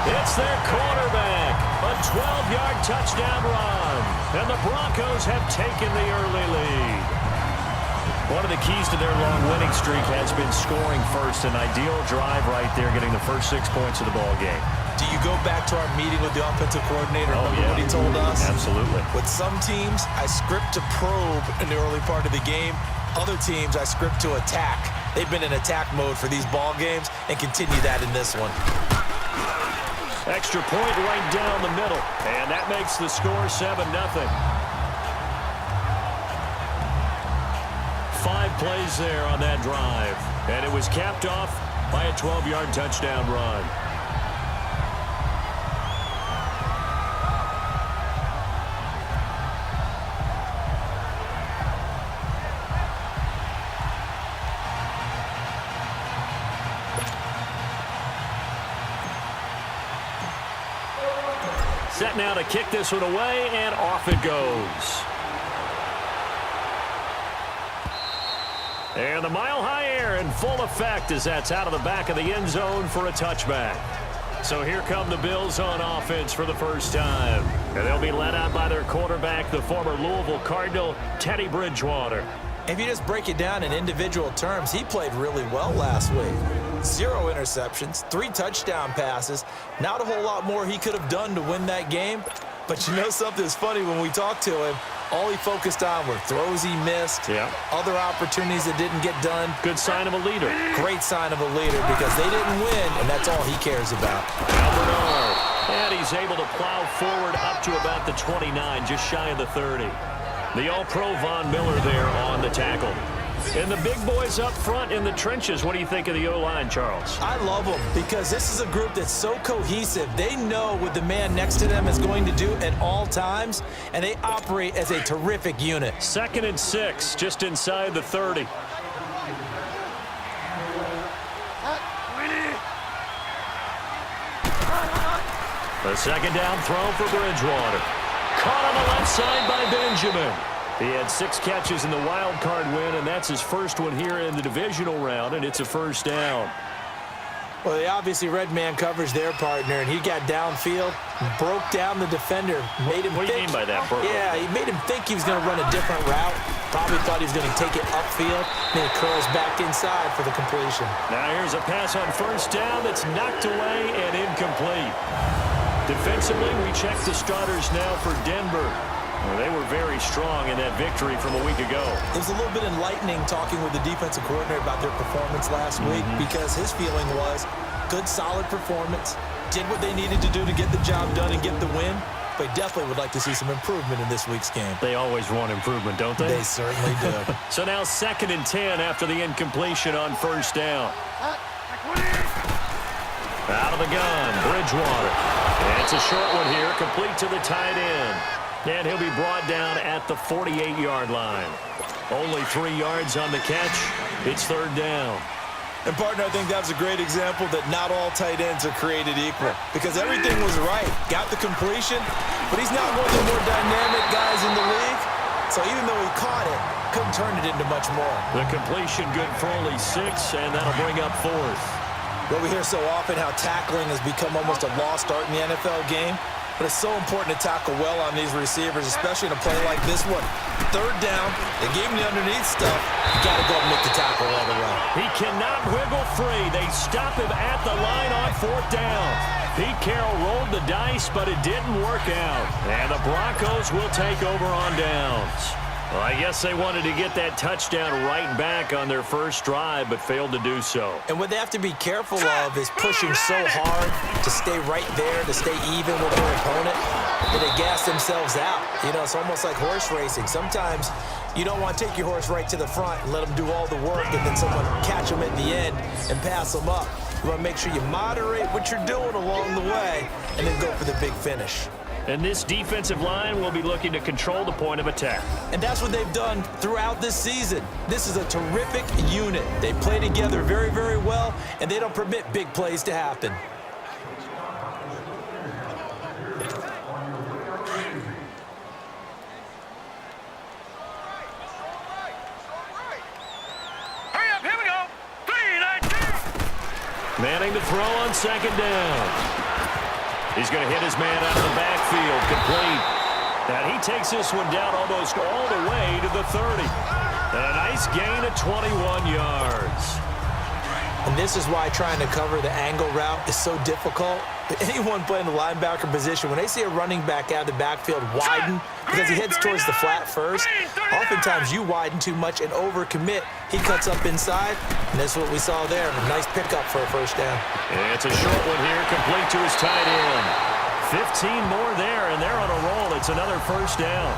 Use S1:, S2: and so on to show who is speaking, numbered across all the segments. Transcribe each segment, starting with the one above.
S1: It's their quarterback. A 12-yard touchdown run. And the Broncos have taken the early lead. One of the keys to their long winning streak has been scoring first. An ideal drive right there, getting the first 6 points of the ball game.
S2: Do you go back to our meeting with the offensive coordinator? Remember what he told us?
S1: Absolutely.
S2: With some teams, I script to probe in the early part of the game. Other teams, I script to attack. They've been in attack mode for these ball games and continue that in this one.
S1: Extra point right down the middle. And that makes the score 7-0. 5 plays there on that drive. And it was capped off by a 12-yard touchdown run. Set now to kick this one away, and off it goes. And the mile-high air in full effect as that's out of the back of the end zone for a touchback. So here come the Bills on offense for the first time. And they'll be led out by their quarterback, the former Louisville Cardinal, Teddy Bridgewater.
S2: If you just break it down in individual terms, he played really well last week. 0 interceptions, 3 touchdown passes. Not a whole lot more he could have done to win that game. But you know something's funny, when we talked to him, all he focused on were throws he missed, other opportunities that didn't get done.
S1: Good sign of a leader.
S2: Great sign of a leader, because they didn't win, and that's all he cares about.
S1: Bernard. And he's able to plow forward up to about the 29, just shy of the 30. The All-Pro Von Miller there on the tackle. And the big boys up front in the trenches. What do you think of the O-line, Charles?
S2: I love them, because this is a group that's so cohesive. They know what the man next to them is going to do at all times, and they operate as a terrific unit.
S1: 2nd and 6, just inside the 30. The second down throw for Bridgewater. Caught on the left side by Benjamin. He had 6 catches in the wild card win, and that's his first one here in the divisional round, and it's a first down.
S2: Well, they obviously read man coverage their partner, and he got downfield, broke down the defender, made him
S1: What do you mean by that, Burke?
S2: Yeah, he made him think he was going to run a different route. Probably thought he was going to take it upfield, then he curls back inside for the completion.
S1: Now here's a pass on first down that's knocked away and incomplete. Defensively, we check the starters now for Denver. Well, they were very strong in that victory from a week ago.
S2: It was a little bit enlightening talking with the defensive coordinator about their performance last week, because his feeling was good, solid performance, did what they needed to do to get the job done and get the win, but definitely would like to see some improvement in this week's game.
S1: They always want improvement, don't they?
S2: They certainly do.
S1: So now 2nd and 10 after the incompletion on first down. Out of the gun, Bridgewater. And it's a short one here, complete to the tight end. And he'll be brought down at the 48-yard line. Only 3 yards on the catch. It's 3rd down.
S2: And, partner, I think that was a great example that not all tight ends are created equal, because everything was right. Got the completion, but he's not one of the more dynamic guys in the league. So even though he caught it, couldn't turn it into much more.
S1: The completion good for only 6, and that'll bring up 4th.
S2: Well, we hear so often how tackling has become almost a lost art in the NFL game. But it's so important to tackle well on these receivers, especially in a play like this one. 3rd down, they gave him the underneath stuff. You got to go and make the tackle all the way.
S1: He cannot wiggle free. They stop him at the line on 4th down. Pete Carroll rolled the dice, but it didn't work out. And the Broncos will take over on downs. Well, I guess they wanted to get that touchdown right back on their first drive, but failed to do so.
S2: And what they have to be careful of is pushing so hard to stay right there, to stay even with their opponent, that they gas themselves out. You know, it's almost like horse racing. Sometimes you don't want to take your horse right to the front and let them do all the work, and then someone catch them at the end and pass them up. You want to make sure you moderate what you're doing along the way and then go for the big finish.
S1: And this defensive line will be looking to control the point of attack.
S2: And that's what they've done throughout this season. This is a terrific unit. They play together very, very well, and they don't permit big plays to happen.
S3: Hurry up, here we go. 3, 9, 2.
S1: Manning to throw on 2nd down. He's going to hit his man out of the backfield, complete. And he takes this one down almost all the way to the 30. And a nice gain of 21 yards.
S2: And this is why trying to cover the angle route is so difficult. Anyone playing the linebacker position, when they see a running back out of the backfield widen because he heads towards the flat first, oftentimes you widen too much and overcommit. He cuts up inside, and that's what we saw there. A nice pickup for a first down.
S1: It's a short one here, complete to his tight end. 15 more there, and they're on a roll. It's another first down.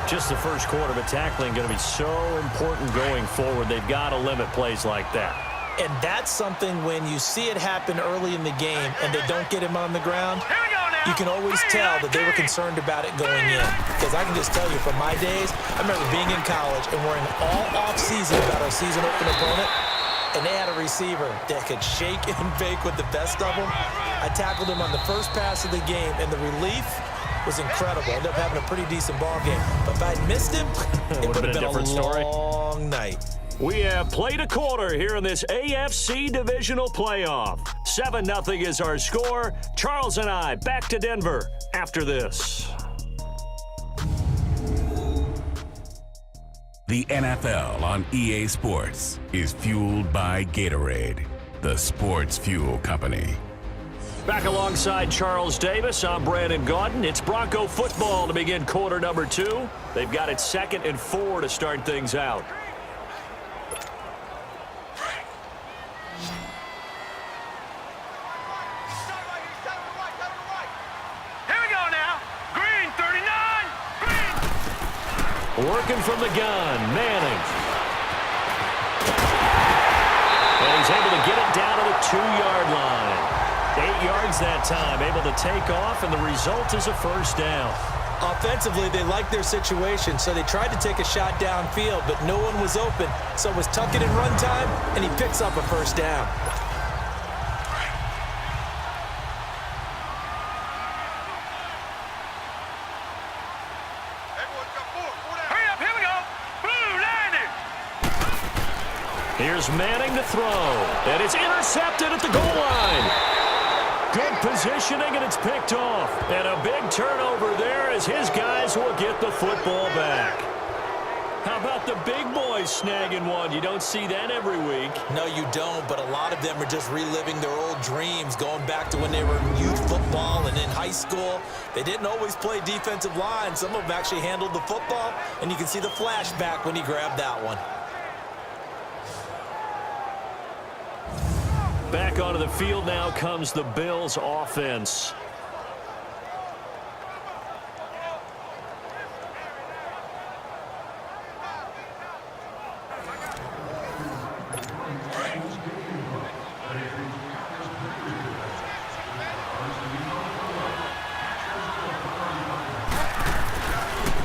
S1: Just the first quarter, but tackling going to be so important going forward. They've got to limit plays like that.
S2: And that's something when you see it happen early in the game and they don't get him on the ground, you can always tell that they were concerned about it going in. Because I can just tell you from my days, I remember being in college and worrying all off-season about our season-open opponent, and they had a receiver that could shake and bake with the best of them. I tackled him on the first pass of the game, and the relief was incredible. I ended up having a pretty decent ball game. But if I'd missed him, it would have been a long night.
S1: We have played a quarter here in this AFC divisional playoff. 7-0 is our score. Charles and I back to Denver after this.
S3: The NFL on EA Sports is fueled by Gatorade, the sports fuel company.
S1: Back alongside Charles Davis, I'm Brandon Gaudin. It's Bronco football to begin quarter number 2. They've got it 2nd and 4 to start things out. Working from the gun, Manning. And he's able to get it down to the 2-yard line. 8 yards that time, able to take off, and the result is a first down.
S2: Offensively, they liked their situation, so they tried to take a shot downfield, but no one was open. So it was tuck it in run time, and he picks up a first down.
S1: Here's Manning to throw, and it's intercepted at the goal line. Good positioning, and it's picked off. And a big turnover there as his guys will get the football back. How about the big boys snagging one? You don't see that every week.
S2: No, you don't, but a lot of them are just reliving their old dreams, going back to when they were in youth football and in high school. They didn't always play defensive line. Some of them actually handled the football, and you can see the flashback when he grabbed that one.
S1: Back onto the field now comes the Bills offense.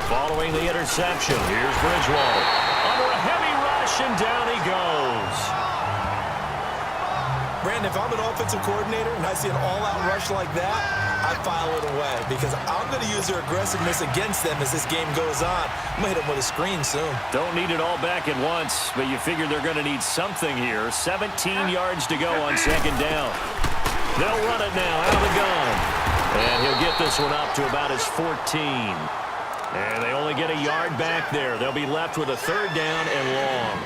S1: Following the interception, here's Bridgewater. Under a heavy rush, and down he goes.
S2: Brandon, if I'm an offensive coordinator and I see an all-out rush like that, I file it away because I'm going to use their aggressiveness against them as this game goes on. I'm going to hit them with a screen soon.
S1: Don't need it all back at once, but you figure they're going to need something here. 17 yards to go on 2nd down. They'll run it now out of the gun. And he'll get this one up to about his 14. And they only get a yard back there. They'll be left with a 3rd down and long.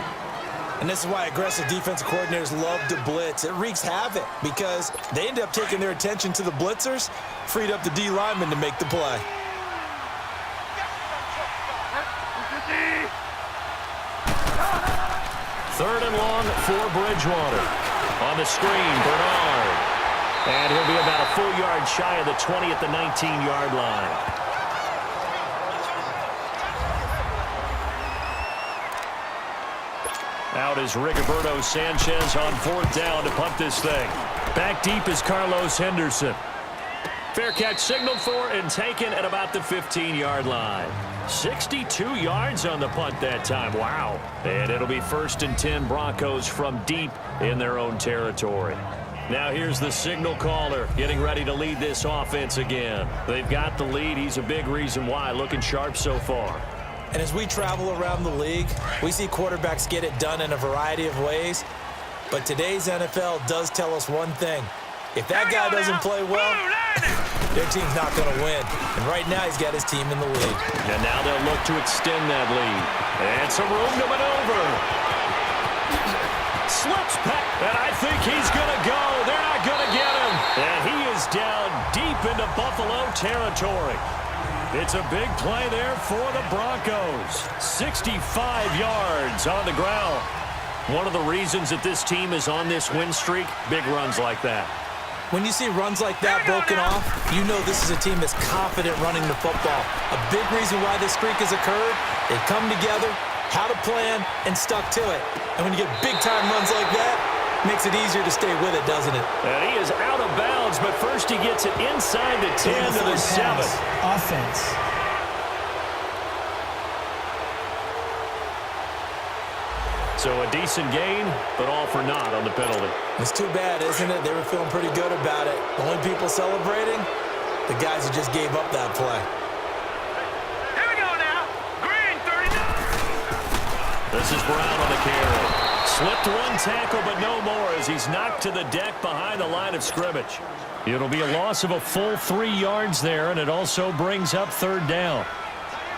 S2: And this is why aggressive defensive coordinators love to blitz. It wreaks havoc because they end up taking their attention to the blitzers, freed up the D lineman to make the play.
S1: Third and long for Bridgewater. On the screen, Bernard. And he'll be about a full yard shy of the 20 at the 19-yard line. Out is Rigoberto Sanchez on 4th down to punt this thing. Back deep is Carlos Henderson. Fair catch signaled for and taken at about the 15-yard line. 62 yards on the punt that time. Wow. And it'll be 1st and 10 Broncos from deep in their own territory. Now here's the signal caller getting ready to lead this offense again. They've got the lead. He's a big reason why. Looking sharp so far.
S2: And as we travel around the league, we see quarterbacks get it done in a variety of ways. But today's NFL does tell us one thing. If that guy doesn't play well, their team's not going to win. And right now, he's got his team in the lead.
S1: And now they'll look to extend that lead. And some room to maneuver. Slips back, and I think he's going to go. They're not going to get him. And he is down deep into Buffalo territory. It's a big play there for the Broncos. 65 yards on the ground. One of the reasons that this team is on this win streak, big runs like that.
S2: When you see runs like that broken off, you know this is a team that's confident running the football. A big reason why this streak has occurred, they come together, had a plan, and stuck to it. And when you get big-time runs like that, it makes it easier to stay with it, doesn't it?
S1: And he is out of bounds, but first he gets it inside the 10 to the 7.
S4: Offense.
S1: So a decent gain, but all for naught on the penalty.
S2: It's too bad, isn't it? They were feeling pretty good about it. The only people celebrating, the guys who just gave up that play.
S5: Here we go now. Green, 39.
S1: This is Brown on the carry. Slipped one tackle, but no more as he's knocked to the deck behind the line of scrimmage. It'll be a loss of a full 3 yards there, and it also brings up third down.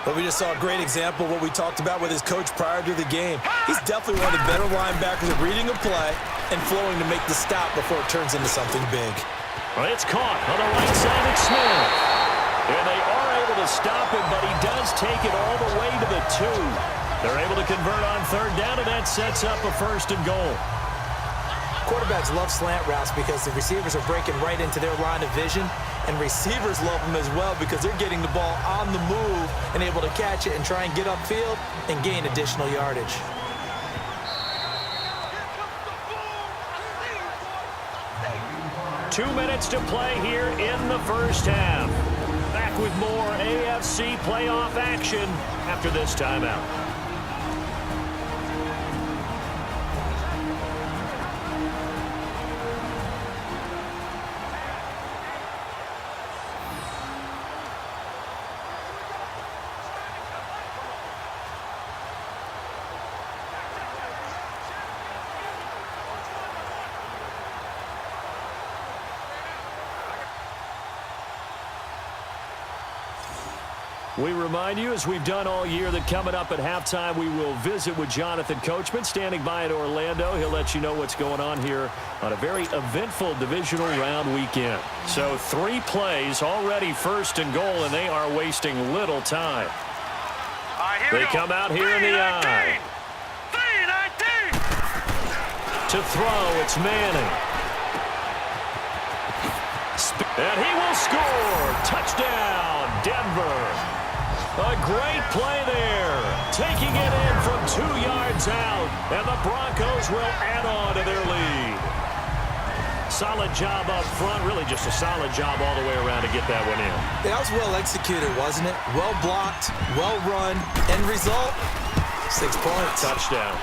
S2: But we just saw a great example of what we talked about with his coach prior to the game. He's definitely one of the better linebackers at reading a play and flowing to make the stop before it turns into something big.
S1: Well, it's caught on the right side of Smith. And they are able to stop him, but he does take it all the way to the 2. They're able to convert on third down, and that sets up a 1st and goal.
S2: Quarterbacks love slant routes because the receivers are breaking right into their line of vision, and receivers love them as well because they're getting the ball on the move and able to catch it and try and get upfield and gain additional yardage.
S1: Two minutes to play here in the first half. Back with more AFC playoff action after this timeout. We remind you, as we've done all year, that coming up at halftime, we will visit with Jonathan Coachman, standing by in Orlando. He'll let you know what's going on here on a very eventful divisional round weekend. So 3 plays, already 1st and goal, and they are wasting little time. They come out here in the I. To throw, it's Manning. And he will score. Touchdown, Denver. A great play there. Taking it in from 2 yards out. And the Broncos will add on to their lead. Solid job up front. Really just a solid job all the way around to get that one in.
S2: That was well executed, wasn't it? Well blocked, well run. End result, 6 points.
S1: Touchdown.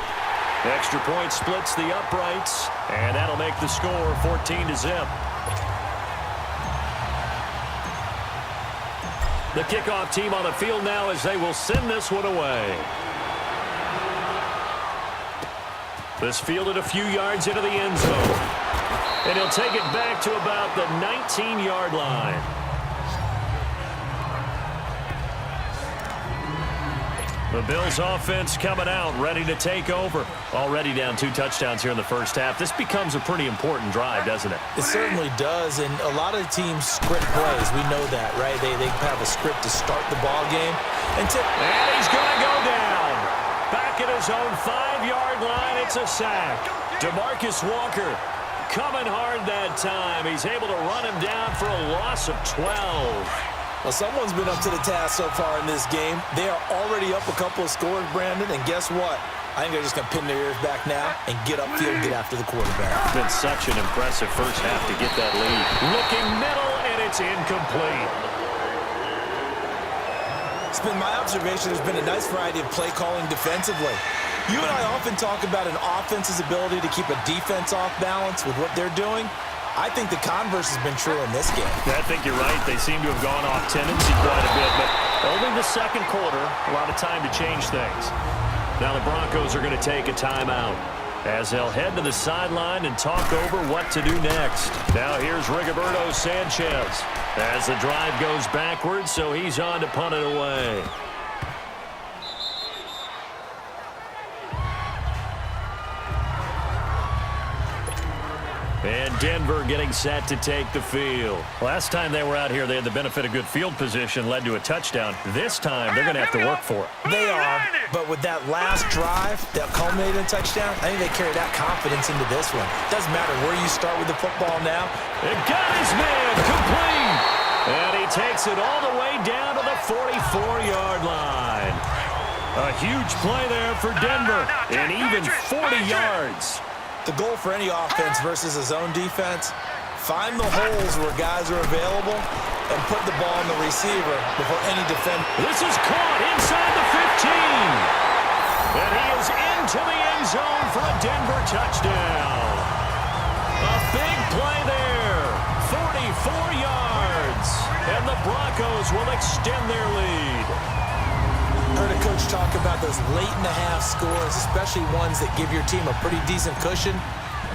S1: Extra point splits the uprights. And that'll make the score 14-0. The kickoff team on the field now as they will send this one away. This fielded a few yards into the end zone. And he'll take it back to about the 19-yard line. The Bills offense coming out, ready to take over. Already down 2 touchdowns here in the first half. This becomes a pretty important drive, doesn't it?
S2: It certainly does, and a lot of teams script plays. We know that, right? They have a script to start the ball game. And
S1: he's going to go down. Back at his own 5-yard line, it's a sack. DeMarcus Walker coming hard that time. He's able to run him down for a loss of 12.
S2: Well, someone's been up to the task so far in this game. They are already up a couple of scores, Brandon, and guess what? I think they're just going to pin their ears back now and get upfield and get after the quarterback.
S1: It's been such an impressive first half to get that lead. Looking middle, and it's incomplete.
S2: It's been my observation there's been a nice variety of play calling defensively. You and I often talk about an offense's ability to keep a defense off balance with what they're doing. I think the converse has been true in this game.
S1: I think you're right. They seem to have gone off tendency quite a bit, but only the second quarter, a lot of time to change things. Now the Broncos are going to take a timeout. as they'll head to the sideline and talk over what to do next. Now here's Rigoberto Sanchez as the drive goes backwards, so he's on to punt it away. And Denver getting set to take the field. Last time they were out here, they had the benefit of good field position, led to a touchdown. This time, they're going to have to work for it.
S2: They are, but with that last drive that culminated in a touchdown, I think they carry that confidence into this one. Doesn't matter where you start with the football now.
S1: It got his man complete. And he takes it all the way down to the 44-yard line. A huge play there for Denver, and even 40 yards.
S2: The goal for any offense versus a zone defense, find the holes where guys are available and put the ball on the receiver before any defender.
S1: This is caught inside the 15. And he is into the end zone for a Denver touchdown. A big play there. 44 yards. And the Broncos will extend their lead.
S2: I heard a coach talk about those late-in-the-half scores, especially ones that give your team a pretty decent cushion.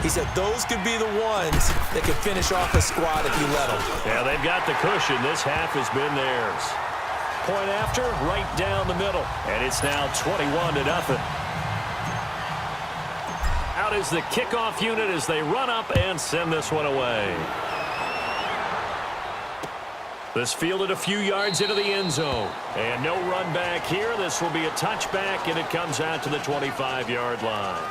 S2: He said those could be the ones that could finish off a squad if you let them.
S1: Yeah, they've got the cushion. This half has been theirs. Point after, right down the middle. And it's now 21-0. Out is the kickoff unit as they run up and send this one away. This fielded a few yards into the end zone. And no run back here. This will be a touchback, and it comes out to the 25-yard line.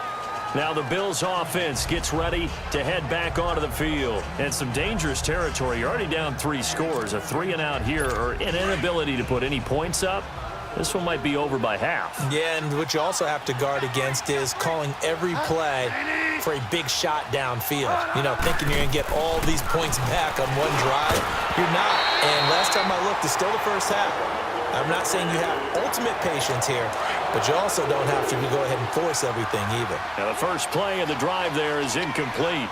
S1: Now the Bills offense gets ready to head back onto the field. And some dangerous territory. You're already down 3 scores. A 3-and-out here, or an inability to put any points up. This one might be over by half.
S2: Yeah, and what you also have to guard against is calling every play for a big shot downfield. You know, thinking you're going to get all these points back on one drive. You're not. And last time I looked, it's still the first half. I'm not saying you have ultimate patience here, but you also don't have to go ahead and force everything either.
S1: Now the first play of the drive there is incomplete.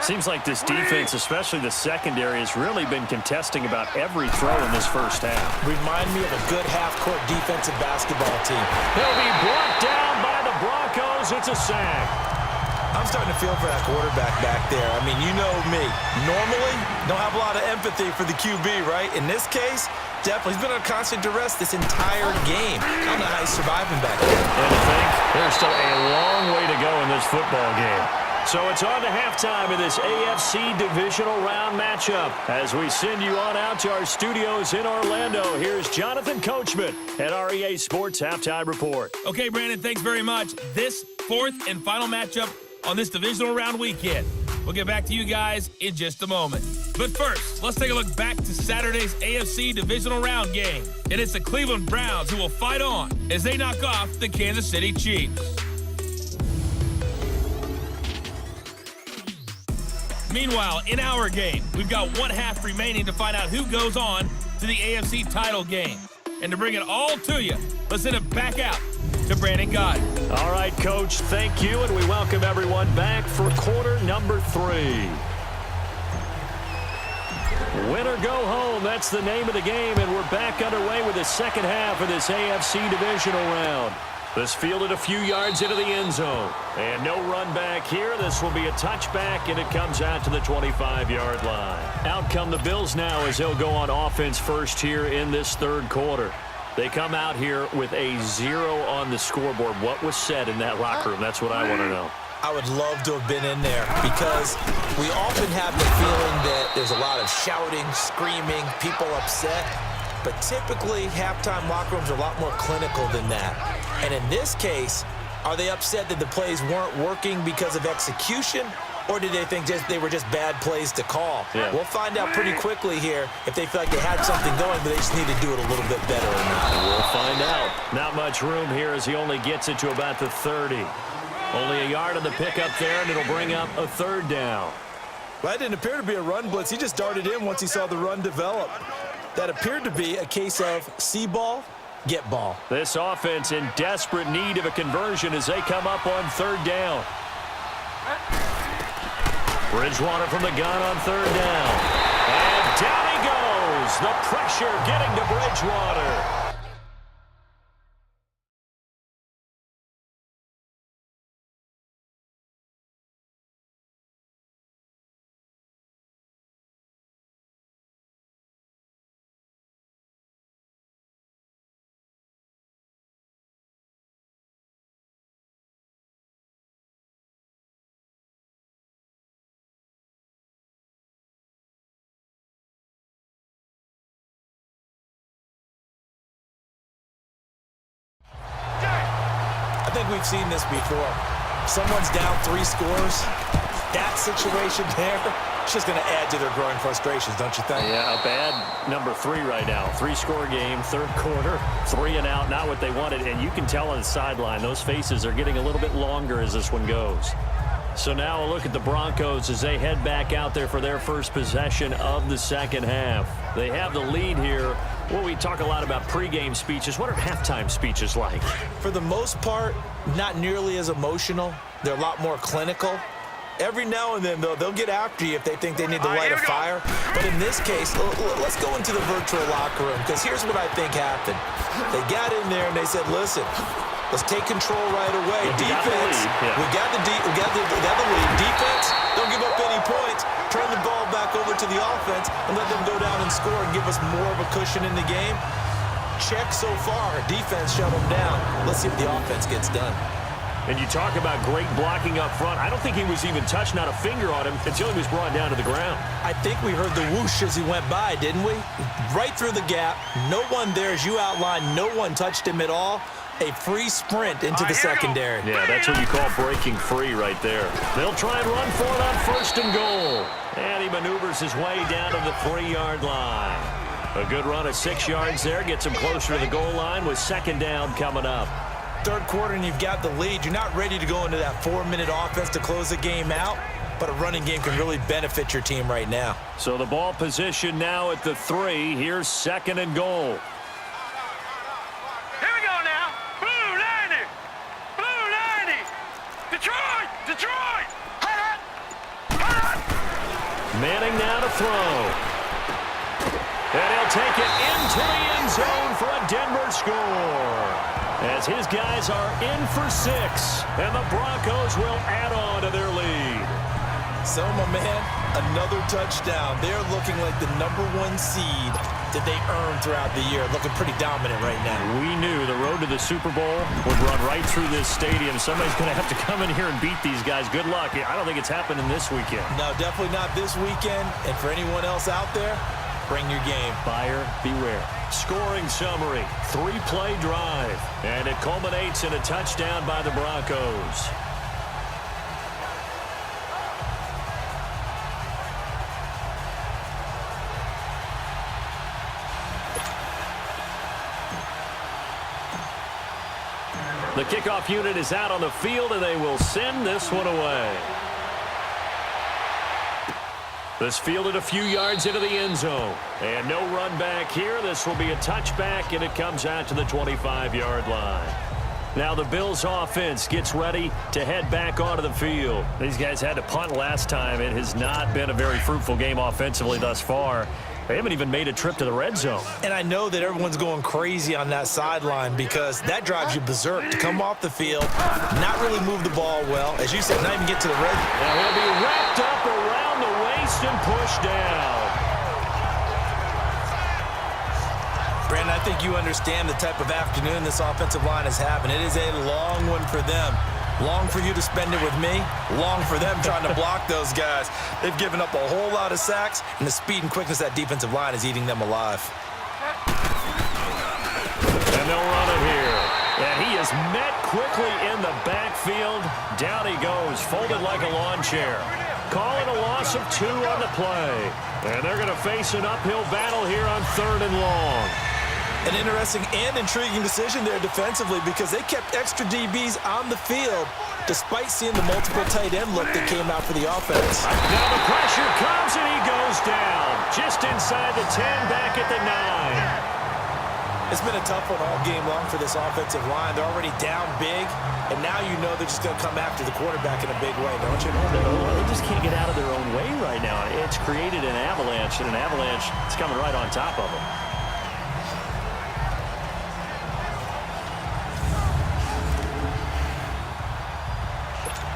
S1: Seems like this defense, especially the secondary, has really been contesting about every throw in this first half.
S2: Remind me of a good half-court defensive basketball team.
S1: He'll be brought down by the Broncos. It's a sack.
S2: I'm starting to feel for that quarterback back there. I mean, you know me. Normally, don't have a lot of empathy for the QB, right? In this case, definitely. He's been under constant duress this entire game. I don't know how he's surviving back there.
S1: And I think there's still a long way to go in this football game. So it's on to halftime in this AFC divisional round matchup. As we send you on out to our studios in Orlando, here's Jonathan Coachman at our EA Sports Halftime Report.
S4: Okay, Brandon, thanks very much. This fourth and final matchup on this divisional round weekend. We'll get back to you guys in just a moment. But first, let's take a look back to Saturday's AFC divisional round game. And it's the Cleveland Browns who will fight on as they knock off the Kansas City Chiefs. Meanwhile, in our game, we've got one half remaining to find out who goes on to the AFC title game. And to bring it all to you, let's send it back out to Brandon Gott.
S1: All right, Coach, thank you, and we welcome everyone back for quarter number 3. Win or go home, that's the name of the game, and we're back underway with the second half of this AFC divisional round. This fielded a few yards into the end zone. And no run back here. This will be a touchback, and it comes out to the 25-yard line. Out come the Bills now as they'll go on offense first here in this third quarter. They come out here with a 0 on the scoreboard. What was said in that locker room? That's what I want to know.
S2: I would love to have been in there because we often have the feeling that there's a lot of shouting, screaming, people upset. But typically, halftime locker rooms are a lot more clinical than that. And in this case, are they upset that the plays weren't working because of execution? Or did they think they were just bad plays to call?
S1: Yeah.
S2: We'll find out pretty quickly here if they feel like they had something going, but they just need to do it a little bit better or not.
S1: We'll find out. Not much room here as he only gets it to about the 30. Only a yard on the pickup there, and it'll bring up a third down.
S2: Well, that didn't appear to be a run blitz. He just darted in once he saw the run develop. That appeared to be a case of see ball, get ball.
S1: This offense in desperate need of a conversion as they come up on third down. Bridgewater from the gun on third down. And down he goes. The pressure getting to Bridgewater.
S2: think we've seen this before. Someone's down 3 scores. That situation there, it's just going to add to their growing frustrations, don't you think?
S1: Yeah, a bad number 3 right now. 3-score game, third quarter, 3 and out, not what they wanted. And you can tell on the sideline, those faces are getting a little bit longer as this one goes. So now a look at the Broncos as they head back out there for their first possession of the second half. They have the lead here. Well, we talk a lot about pregame speeches. What are halftime speeches like?
S2: For the most part, not nearly as emotional. They're a lot more clinical. Every now and then, though, they'll get after you if they think they need to light a fire. But in this case, let's go into the virtual locker room, because here's what I think happened. They got in there and they said, listen, let's take control right away. Defense, we got the lead. Defense, don't give up any points. Turn the ball back over to the offense and let them go down and score and give us more of a cushion in the game. Check so far. Defense shut them down. Let's see if the offense gets done.
S1: And you talk about great blocking up front. I don't think he was even touched, not a finger on him, until he was brought down to the ground.
S2: I think we heard the whoosh as he went by, didn't we? Right through the gap. No one there, as you outlined. No one touched him at all. A free sprint into the secondary.
S1: Yeah, that's what you call breaking free right there. They'll try and run for it on 1st and goal. And he maneuvers his way down to the 3-yard line. A good run of 6 yards there. Gets him closer to the goal line with 2nd down coming up.
S2: Third quarter and you've got the lead. You're not ready to go into that 4-minute offense to close the game out, but a running game can really benefit your team right now.
S1: So the ball position now at the 3. Here's 2nd and goal.
S5: Here we go now. Blue 90. Blue 90. Detroit. Detroit. Hut.
S1: Manning now to throw. And he'll take it into the end zone for a Denver score. As his guys are in for 6, and the Broncos will add on to their lead.
S2: So, my man, another touchdown. They're looking like the #1 seed that they earned throughout the year. Looking pretty dominant right now.
S1: We knew the road to the Super Bowl would run right through this stadium. Somebody's going to have to come in here and beat these guys. Good luck. I don't think it's happening this weekend.
S2: No, definitely not this weekend. And for anyone else out there, bring your game.
S1: Buyer beware. Scoring summary, 3-play drive, and it culminates in a touchdown by the Broncos. The kickoff unit is out on the field, and they will send this one away. This fielded a few yards into the end zone. And no run back here. This will be a touchback, and it comes out to the 25-yard line. Now the Bills offense gets ready to head back onto the field. These guys had to punt last time. It has not been a very fruitful game offensively thus far. They haven't even made a trip to the red zone.
S2: And I know that everyone's going crazy on that sideline because that drives you berserk to come off the field, not really move the ball well. As you said, not even get to the red zone.
S1: Now he'll be wrapped up around the waist and pushed down.
S2: Brandon, I think you understand the type of afternoon this offensive line is having. It is a long one for them. Long for you to spend it with me. Long for them trying to block those guys. They've given up a whole lot of sacks, and the speed and quickness of that defensive line is eating them alive.
S1: And they'll run it here. And he is met quickly in the backfield. Down he goes, folded like a lawn chair. Calling a loss of 2 on the play. And they're going to face an uphill battle here on 3rd and long.
S2: An interesting and intriguing decision there defensively because they kept extra DBs on the field despite seeing the multiple tight end look that came out for the offense.
S1: Now the pressure comes and he goes down. Just inside the 10, back at the 9.
S2: It's been a tough one all game long for this offensive line. They're already down big, and now you know they're just going to come after the quarterback in a big way, don't you?
S1: They just can't get out of their own way right now. It's created an avalanche, and an avalanche is coming right on top of them.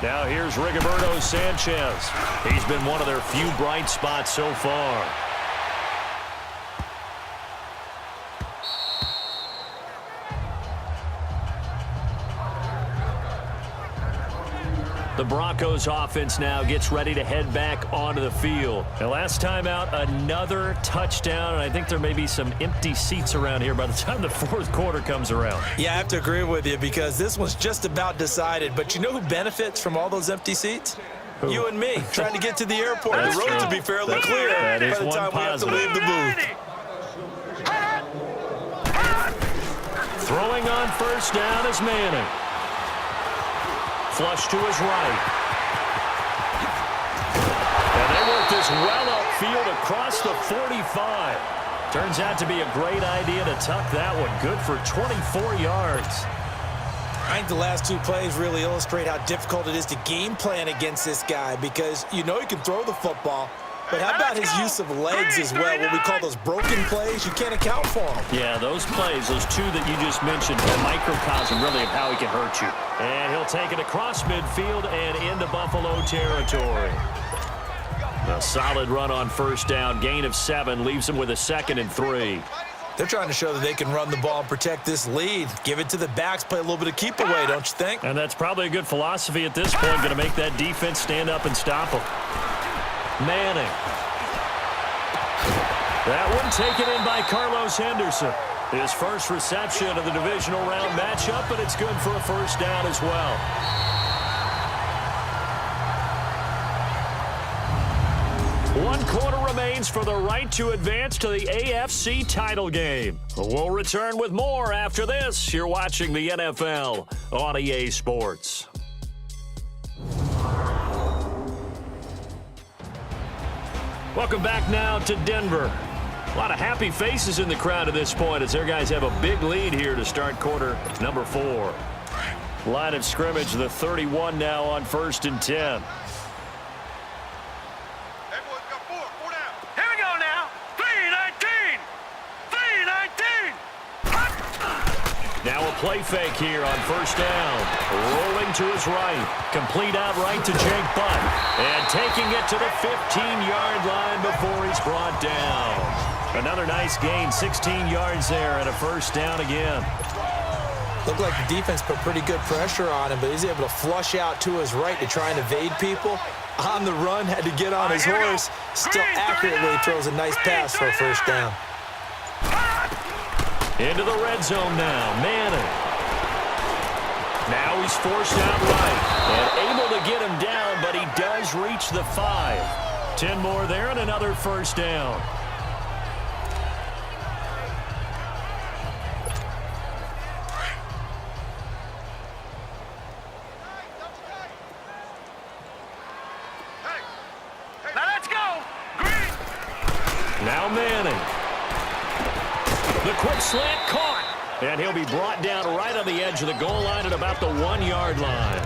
S1: Now here's Rigoberto Sanchez. He's been one of their few bright spots so far. The Broncos offense now gets ready to head back onto the field. And last time out, another touchdown, and I think there may be some empty seats around here by the time the fourth quarter comes around.
S2: Yeah, I have to agree with you because this one's just about decided. But you know who benefits from all those empty seats? Who? You and me, trying to get to the airport.
S1: That's
S2: the road
S1: true.
S2: to be fairly clear
S1: that is
S2: by the time
S1: one
S2: we have to
S1: positive.
S2: leave the booth.
S1: Throwing on first down is Manning. Flush to his right. And they work this well upfield across the 45. Turns out to be a great idea to tuck that one. Good for 24 yards.
S2: I think the last two plays really illustrate how difficult it is to game plan against this guy because you know he can throw the football, but how about his use of legs as well, what we call those broken plays? You can't account for them.
S1: Yeah, those plays, those two that you just mentioned, are a microcosm really of how he can hurt you. And he'll take it across midfield and into Buffalo territory. A solid run on first down, gain of 7, leaves him with a 2nd and 3.
S2: They're trying to show that they can run the ball and protect this lead. Give it to the backs, play a little bit of keep away, don't you think?
S1: And that's probably a good philosophy at this point, going to make that defense stand up and stop him. Manning. That one taken in by Carlos Henderson. His first reception of the divisional round matchup, but it's good for a first down as well. One quarter remains for the right to advance to the AFC title game. We'll return with more after this. You're watching the NFL on EA Sports. Welcome back now to Denver. A lot of happy faces in the crowd at this point as their guys have a big lead here to start quarter number 4. Line of scrimmage, the 31 now on 1st and 10.
S5: Here we go now. 3-19. 3-19.
S1: Now a play fake here on first down. Rolling to his right. Complete out right to Jake Butt. And taking it to the 15-yard line before he's brought down. Another nice gain, 16 yards there and a first down again.
S2: Looked like the defense put pretty good pressure on him, but he's able to flush out to his right to try and evade people. On the run, had to get on his horse. Still accurately throws a nice pass for a first down.
S1: Into the red zone now, Manning. Now he's forced out right and able to get him down, but he does reach the 5. 10 more there and another first down.
S5: Now let's go. Green.
S1: Now Manning. The quick slant caught. And he'll be brought down right on the edge of the goal line at about the 1-yard line.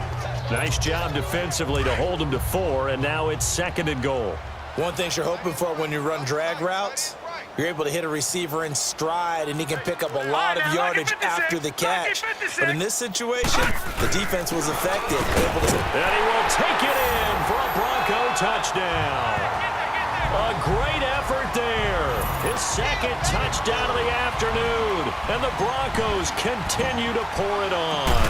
S1: Nice job defensively to hold him to 4, and now it's 2nd and goal.
S2: One thing you're hoping for when you run drag routes, you're able to hit a receiver in stride, and he can pick up a lot of yardage after the catch. But in this situation, the defense was effective.
S1: And he will take it in for a Bronco touchdown. A great effort there. His 2nd touchdown of the afternoon. And the Broncos continue to pour it on.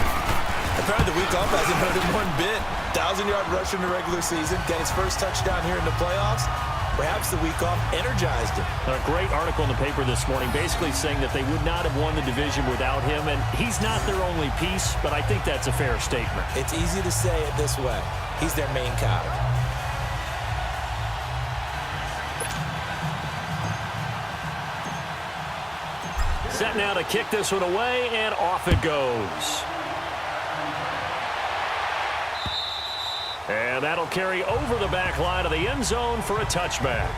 S2: I found the week off hasn't hurt him one bit. 1,000-yard rusher in the regular season. Got his first touchdown here in the playoffs. Perhaps the week off energized him.
S1: A great article in the paper this morning basically saying that they would not have won the division without him. And he's not their only piece, but I think that's a fair statement.
S2: It's easy to say it this way. He's their main cog.
S1: Set now to kick this one away, and off it goes. And that'll carry over the back line of the end zone for a touchback.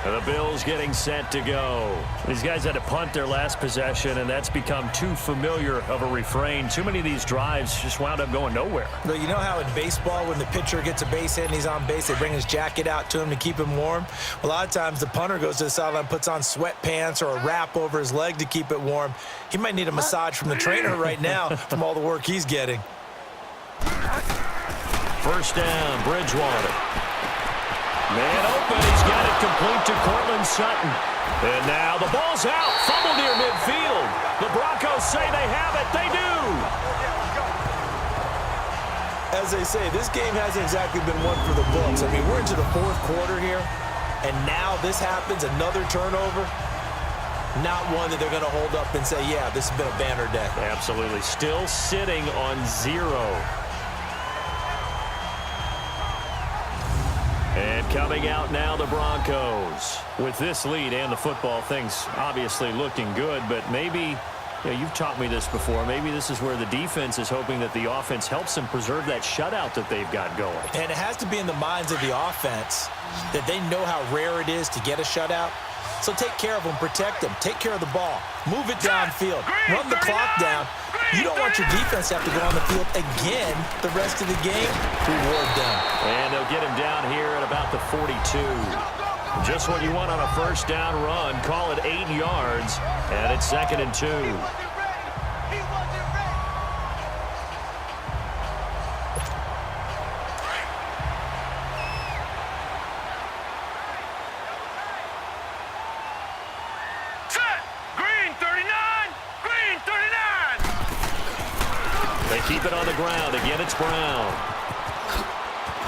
S1: And the Bills getting set to go. These guys had to punt their last possession, and that's become too familiar of a refrain. Too many of these drives just wound up going nowhere.
S2: But you know how in baseball, when the pitcher gets a base hit and he's on base, they bring his jacket out to him to keep him warm? A lot of times the punter goes to the sideline, puts on sweatpants or a wrap over his leg to keep it warm. He might need a massage from the trainer right now from all the work he's getting.
S1: First down, Bridgewater. Man open, he's got it complete to Cortland Sutton. And now the ball's out, fumble near midfield. The Broncos say they have it, they do.
S2: as they say, this game hasn't exactly been one for the books. I mean, we're into the fourth quarter here, and now this happens, another turnover. Not one that they're going to hold up and say, yeah, this has been a banner day.
S1: Absolutely. Still sitting on 0. And coming out now, the Broncos. With this lead and the football, things obviously looking good, but maybe, you've taught me this before, maybe this is where the defense is hoping that the offense helps them preserve that shutout that they've got going.
S2: And it has to be in the minds of the offense that they know how rare it is to get a shutout. So take care of them, protect them, take care of the ball, move it downfield, run the clock down. You don't want your defense to have to go on the field again the rest of the game. Reward them.
S1: And they'll get him down here at about the 42. Just what you want on a first down run. Call it 8 yards, and it's 2nd and 2. Keep it on the ground. Again, it's Brown.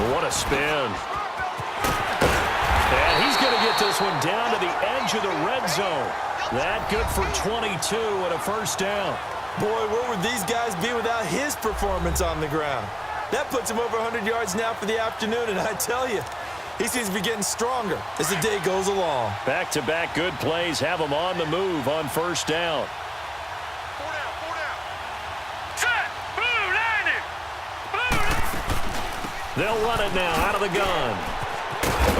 S1: What a spin. And he's going to get this one down to the edge of the red zone. That good for 22 and a first down.
S2: Boy, where would these guys be without his performance on the ground? That puts him over 100 yards now for the afternoon, and I tell you, he seems to be getting stronger as the day goes along.
S1: Back-to-back good plays have him on the move on first down. They'll run it now out of the gun.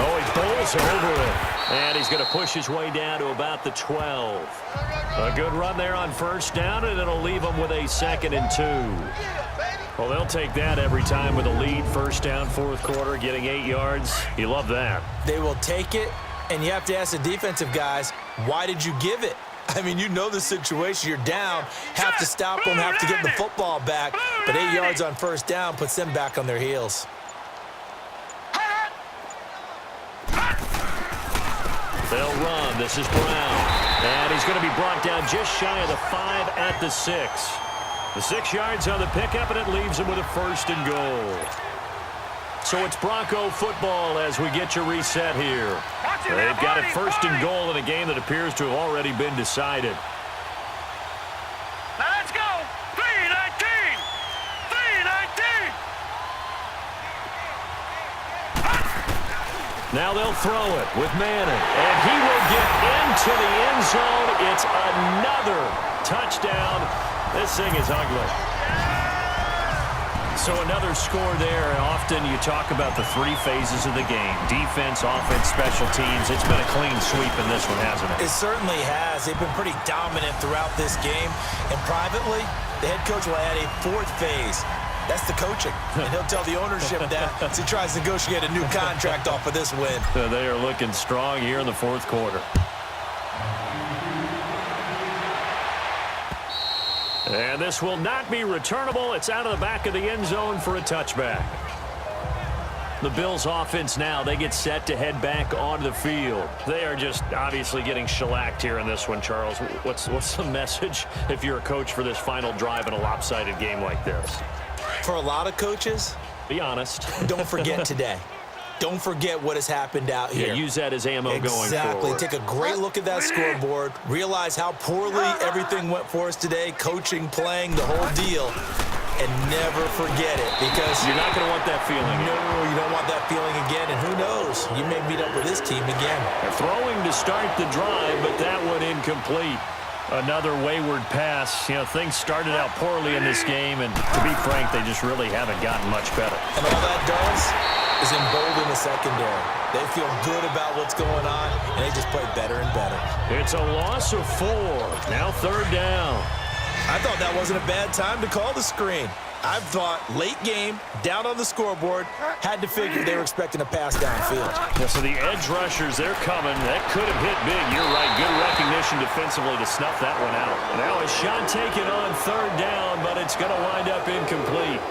S1: Oh, he bowls over it. And he's going to push his way down to about the 12. A good run there on first down, and it'll leave him with a 2nd and 2. Well, they'll take that every time with a lead. First down, fourth quarter, getting 8 yards. You love that.
S2: They will take it, and you have to ask the defensive guys, why did you give it? I mean, you know the situation. You're down, have to stop them, have to get the football back. But 8 yards on first down puts them back on their heels.
S1: They'll run. This is Brown. And he's going to be brought down just shy of the 5 at the 6. The 6 yards on the pickup, and it leaves him with a 1st and goal. So it's Bronco football as we get you reset here. They've got it 1st and goal in a game that appears to have already been decided.
S5: Now let's go. 3-19. 3-19.
S1: Now they'll throw it with Manning, and he will get into the end zone. It's another touchdown. This thing is ugly. So another score there, and often you talk about the 3 phases of the game. Defense, offense, special teams. It's been a clean sweep in this one, hasn't it?
S2: It certainly has. They've been pretty dominant throughout this game. And privately, the head coach will add a 4th phase. That's the coaching. And he'll tell the ownership that as he tries to negotiate a new contract off of this win.
S1: They are looking strong here in the fourth quarter. And this will not be returnable. It's out of the back of the end zone for a touchback. The Bills offense now, they get set to head back onto the field. They are just obviously getting shellacked here in this one, Charles. What's the message if you're a coach for this final drive in a lopsided game like this?
S2: For a lot of coaches,
S1: be honest.
S2: Don't forget today. Don't forget what has happened out here.
S1: Yeah, use that as ammo going forward.
S2: Exactly. Take a great look at that scoreboard. Realize how poorly everything went for us today. Coaching, playing, the whole deal. And never forget it, because
S1: you're not going to want that feeling.
S2: No, you don't want that feeling again. And who knows? You may meet up with this team again.
S1: They're throwing to start the drive, but that one incomplete. Another wayward pass. You know, things started out poorly in this game, and to be frank, they just really haven't gotten much better.
S2: And all that does is embolden the secondary. They feel good about what's going on, and they just play better and better.
S1: It's a loss of 4. Now 3rd down.
S2: I thought that wasn't a bad time to call the screen. I thought late game, down on the scoreboard, had to figure they were expecting a pass downfield.
S1: Yeah, so the edge rushers, they're coming. That could have hit big. You're right. Good recognition defensively to snuff that one out. Now a shot taken on 3rd down, but it's going to wind up incomplete.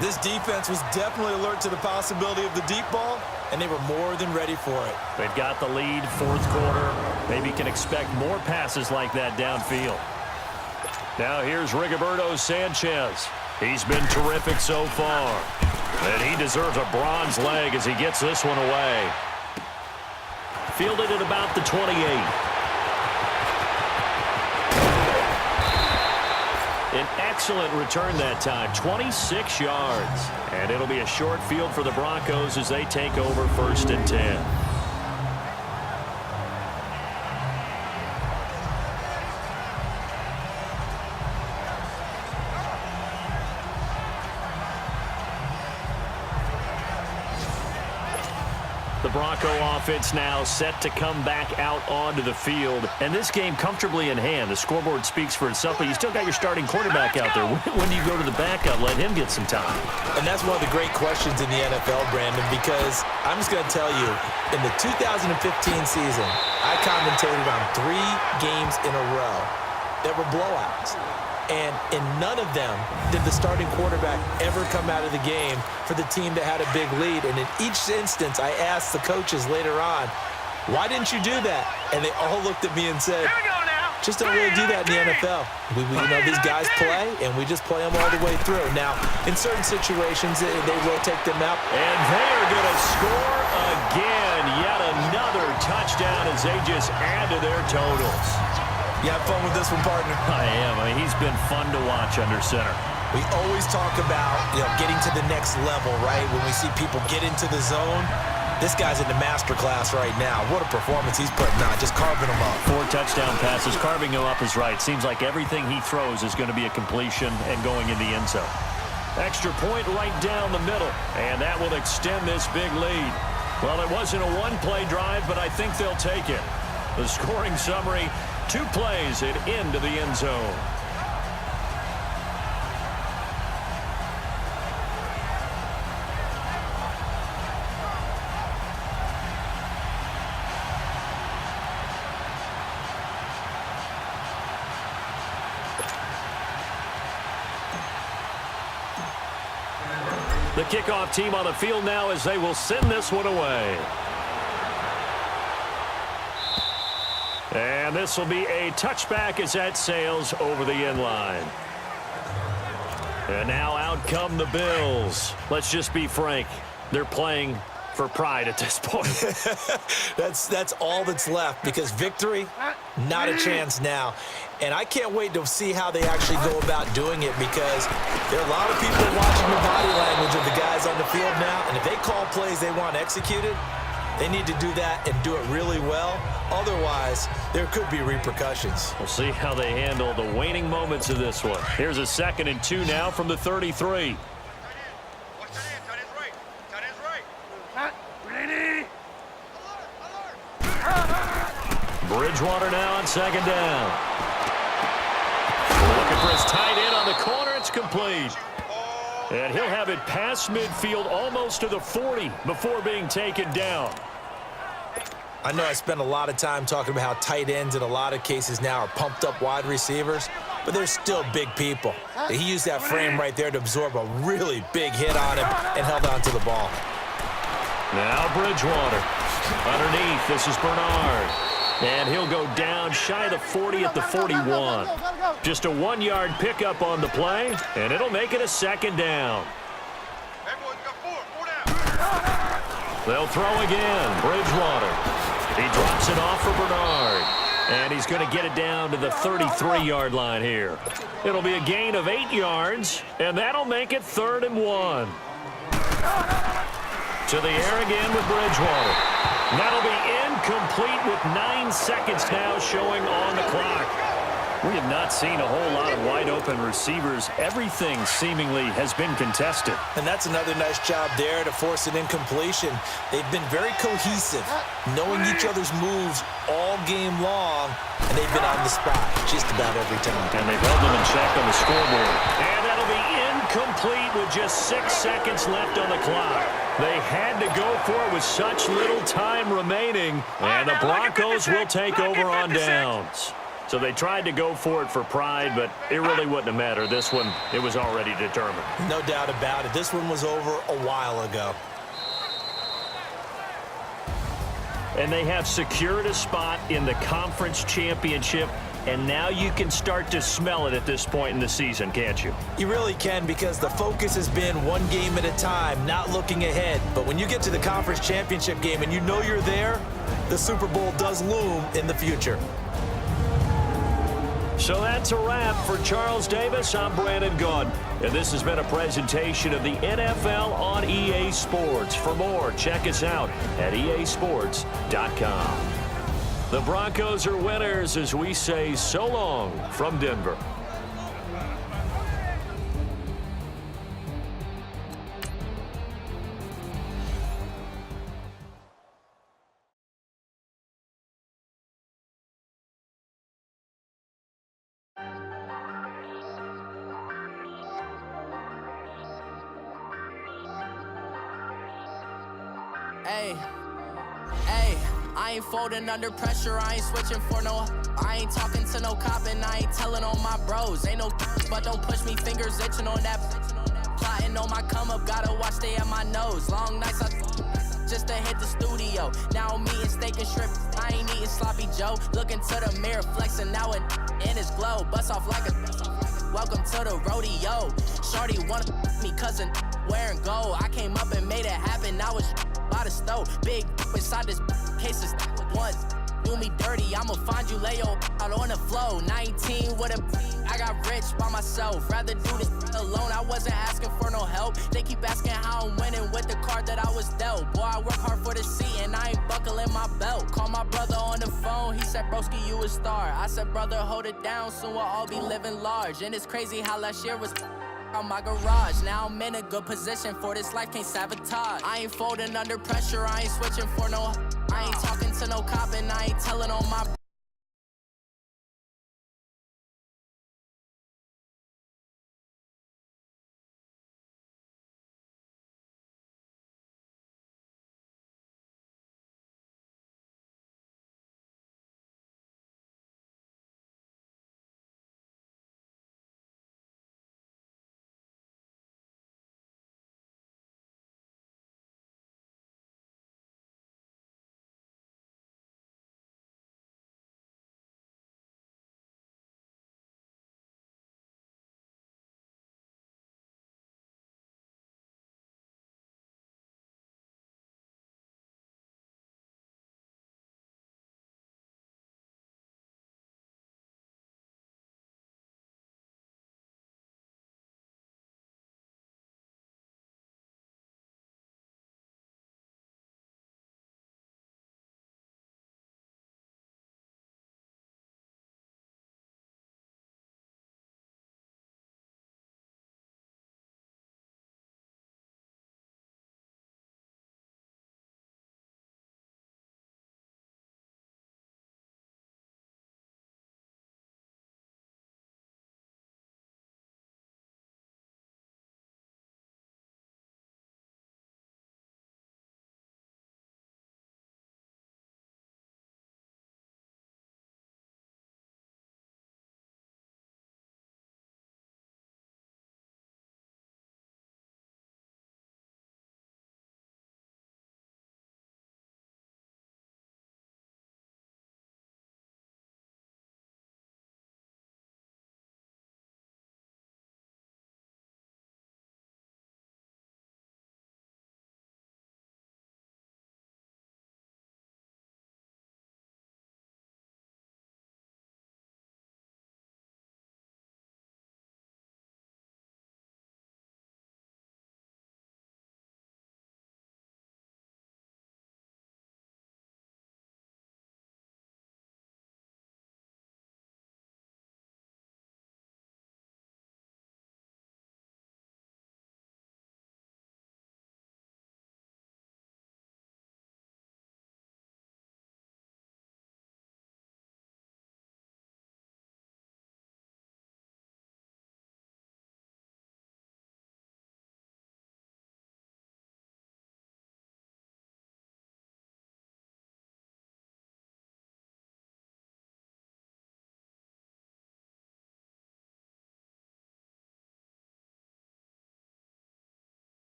S2: This defense was definitely alert to the possibility of the deep ball, and they were more than ready for it.
S1: They've got the lead, fourth quarter. Maybe can expect more passes like that downfield. Now here's Rigoberto Sanchez. He's been terrific so far. And he deserves a bronze leg as he gets this one away. Fielded at about the 28. An excellent return that time, 26 yards. And it'll be a short field for the Broncos as they take over 1st and 10. The Bronco offense now set to come back out onto the field. And this game comfortably in hand. The scoreboard speaks for itself, but you still got your starting quarterback out there. When do you go to the backup? Let him get some time.
S2: And that's one of the great questions in the NFL, Brandon, because I'm just going to tell you, in the 2015 season, I commentated on 3 games in a row that were blowouts. And in none of them did the starting quarterback ever come out of the game for the team that had a big lead. And in each instance, I asked the coaches later on, why didn't you do that? And they all looked at me and said, just don't really do that in the NFL. These guys play, and we just play them all the way through. Now, in certain situations, they rotate them out.
S1: And they are going to score again. Yet another touchdown as they just add to their totals.
S2: You have fun with this one, partner?
S1: I am. He's been fun to watch under center.
S2: We always talk about, getting to the next level, right? When we see people get into the zone, this guy's in the master class right now. What a performance he's putting on, just carving them up.
S1: 4 touchdown passes. Carving him up is right. Seems like everything he throws is going to be a completion and going in the end zone. Extra point right down the middle, and that will extend this big lead. Well, it wasn't a one-play drive, but I think they'll take it. The scoring summary: 2 plays and into the end zone. The kickoff team on the field now as they will send this one away. And this will be a touchback as that sails over the end line. And now out come the Bills. Let's just be frank. They're playing for pride at this point.
S2: That's all that's left, because victory, not a chance now. And I can't wait to see how they actually go about doing it, because there are a lot of people watching the body language of the guys on the field now. And if they call plays they want executed, they need to do that and do it really well. Otherwise, there could be repercussions.
S1: We'll see how they handle the waning moments of this one. Here's a 2nd and 2 now from the 33. Bridgewater now on 2nd down. Looking for his tight end on the corner. It's complete. And he'll have it past midfield almost to the 40 before being taken down.
S2: I know I spent a lot of time talking about how tight ends in a lot of cases now are pumped up wide receivers, but they're still big people. He used that frame right there to absorb a really big hit on him and held on to the ball.
S1: Now Bridgewater. Underneath, this is Bernard. And he'll go down shy of the 40 at the 41. Just a 1-yard pickup on the play, and it'll make it a 2nd down. They'll throw again. Bridgewater. He drops it off for Bernard. And he's going to get it down to the 33-yard line here. It'll be a gain of 8 yards, and that'll make it 3rd and 1. To the air again with Bridgewater. That'll be incomplete with 9 seconds now showing on the clock. We have not seen a whole lot of wide-open receivers. Everything seemingly has been contested.
S2: And that's another nice job there to force an incompletion. They've been very cohesive, knowing each other's moves all game long, and they've been on the spot just about every time.
S1: And they've held them in check on the scoreboard. And that'll be incomplete with just 6 seconds left on the clock. They had to go for it with such little time remaining, and the Broncos will take over on downs. So they tried to go for it for pride, but it really wouldn't have mattered. This one, it was already determined.
S2: No doubt about it. This one was over a while ago.
S1: And they have secured a spot in the conference championship and now you can start to smell it at this point in the season, can't you?
S2: You really can, because the focus has been one game at a time, not looking ahead. But when you get to the conference championship game and you know you're there, the Super Bowl does loom in the future.
S1: So that's a wrap for Charles Davis. I'm Brandon Gaudin, and this has been a presentation of the NFL on EA Sports. For more, check us out at easports.com. The Broncos are winners as we say so long from Denver.
S6: Hey, I ain't folding under pressure, I ain't switching for no. I ain't talking to no cop and I ain't telling on my bros. Ain't no but don't push me, fingers itching on that. Plotting on my come up, gotta watch stay at my nose. Long nights I just to hit the studio. Now I'm eating steak and shrimp, I ain't eating sloppy Joe. Looking to the mirror, flexing now and in his glow. Bust off like a welcome to the rodeo. Shorty wanna me cousin wearing gold. I came up and made it happen, now it's by the stove. Big inside this case is once do me dirty, I'ma find you lay your out on the flow. 19 with a I got rich by myself, rather do this alone. I wasn't asking for no help, they keep asking how I'm winning with the card that I was dealt. Boy, I work hard for the seat and I ain't buckling my belt. Call my brother on the phone, he said broski you a star. I said brother hold it down, soon we'll all be living large. And it's crazy how last year was on my garage. Now I'm in a good position for this life, can't sabotage. I ain't folding under pressure, I ain't switching for no. I ain't talking to no cop and I ain't telling on my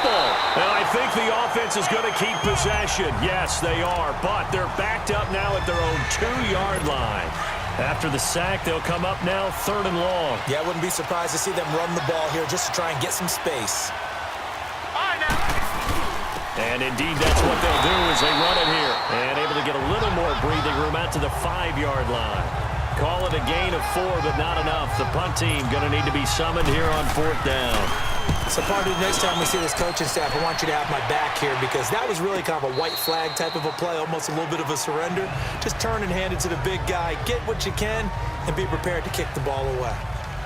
S1: football. And I think the offense is going to keep possession. Yes, they are, but they're backed up now at their own 2-yard line. After the sack, they'll come up now 3rd and long.
S2: Yeah, I wouldn't be surprised to see them run the ball here just to try and get some space.
S1: And indeed, that's what they'll do as they run it here. And able to get a little more breathing room out to the 5-yard line. Call it a gain of 4, but not enough. The punt team going to need to be summoned here on 4th down.
S2: So, Party, next time we see this coaching staff, I want you to have my back here because that was really kind of a white flag type of a play, almost a little bit of a surrender. Just turn and hand it to the big guy, get what you can, and be prepared to kick the ball away.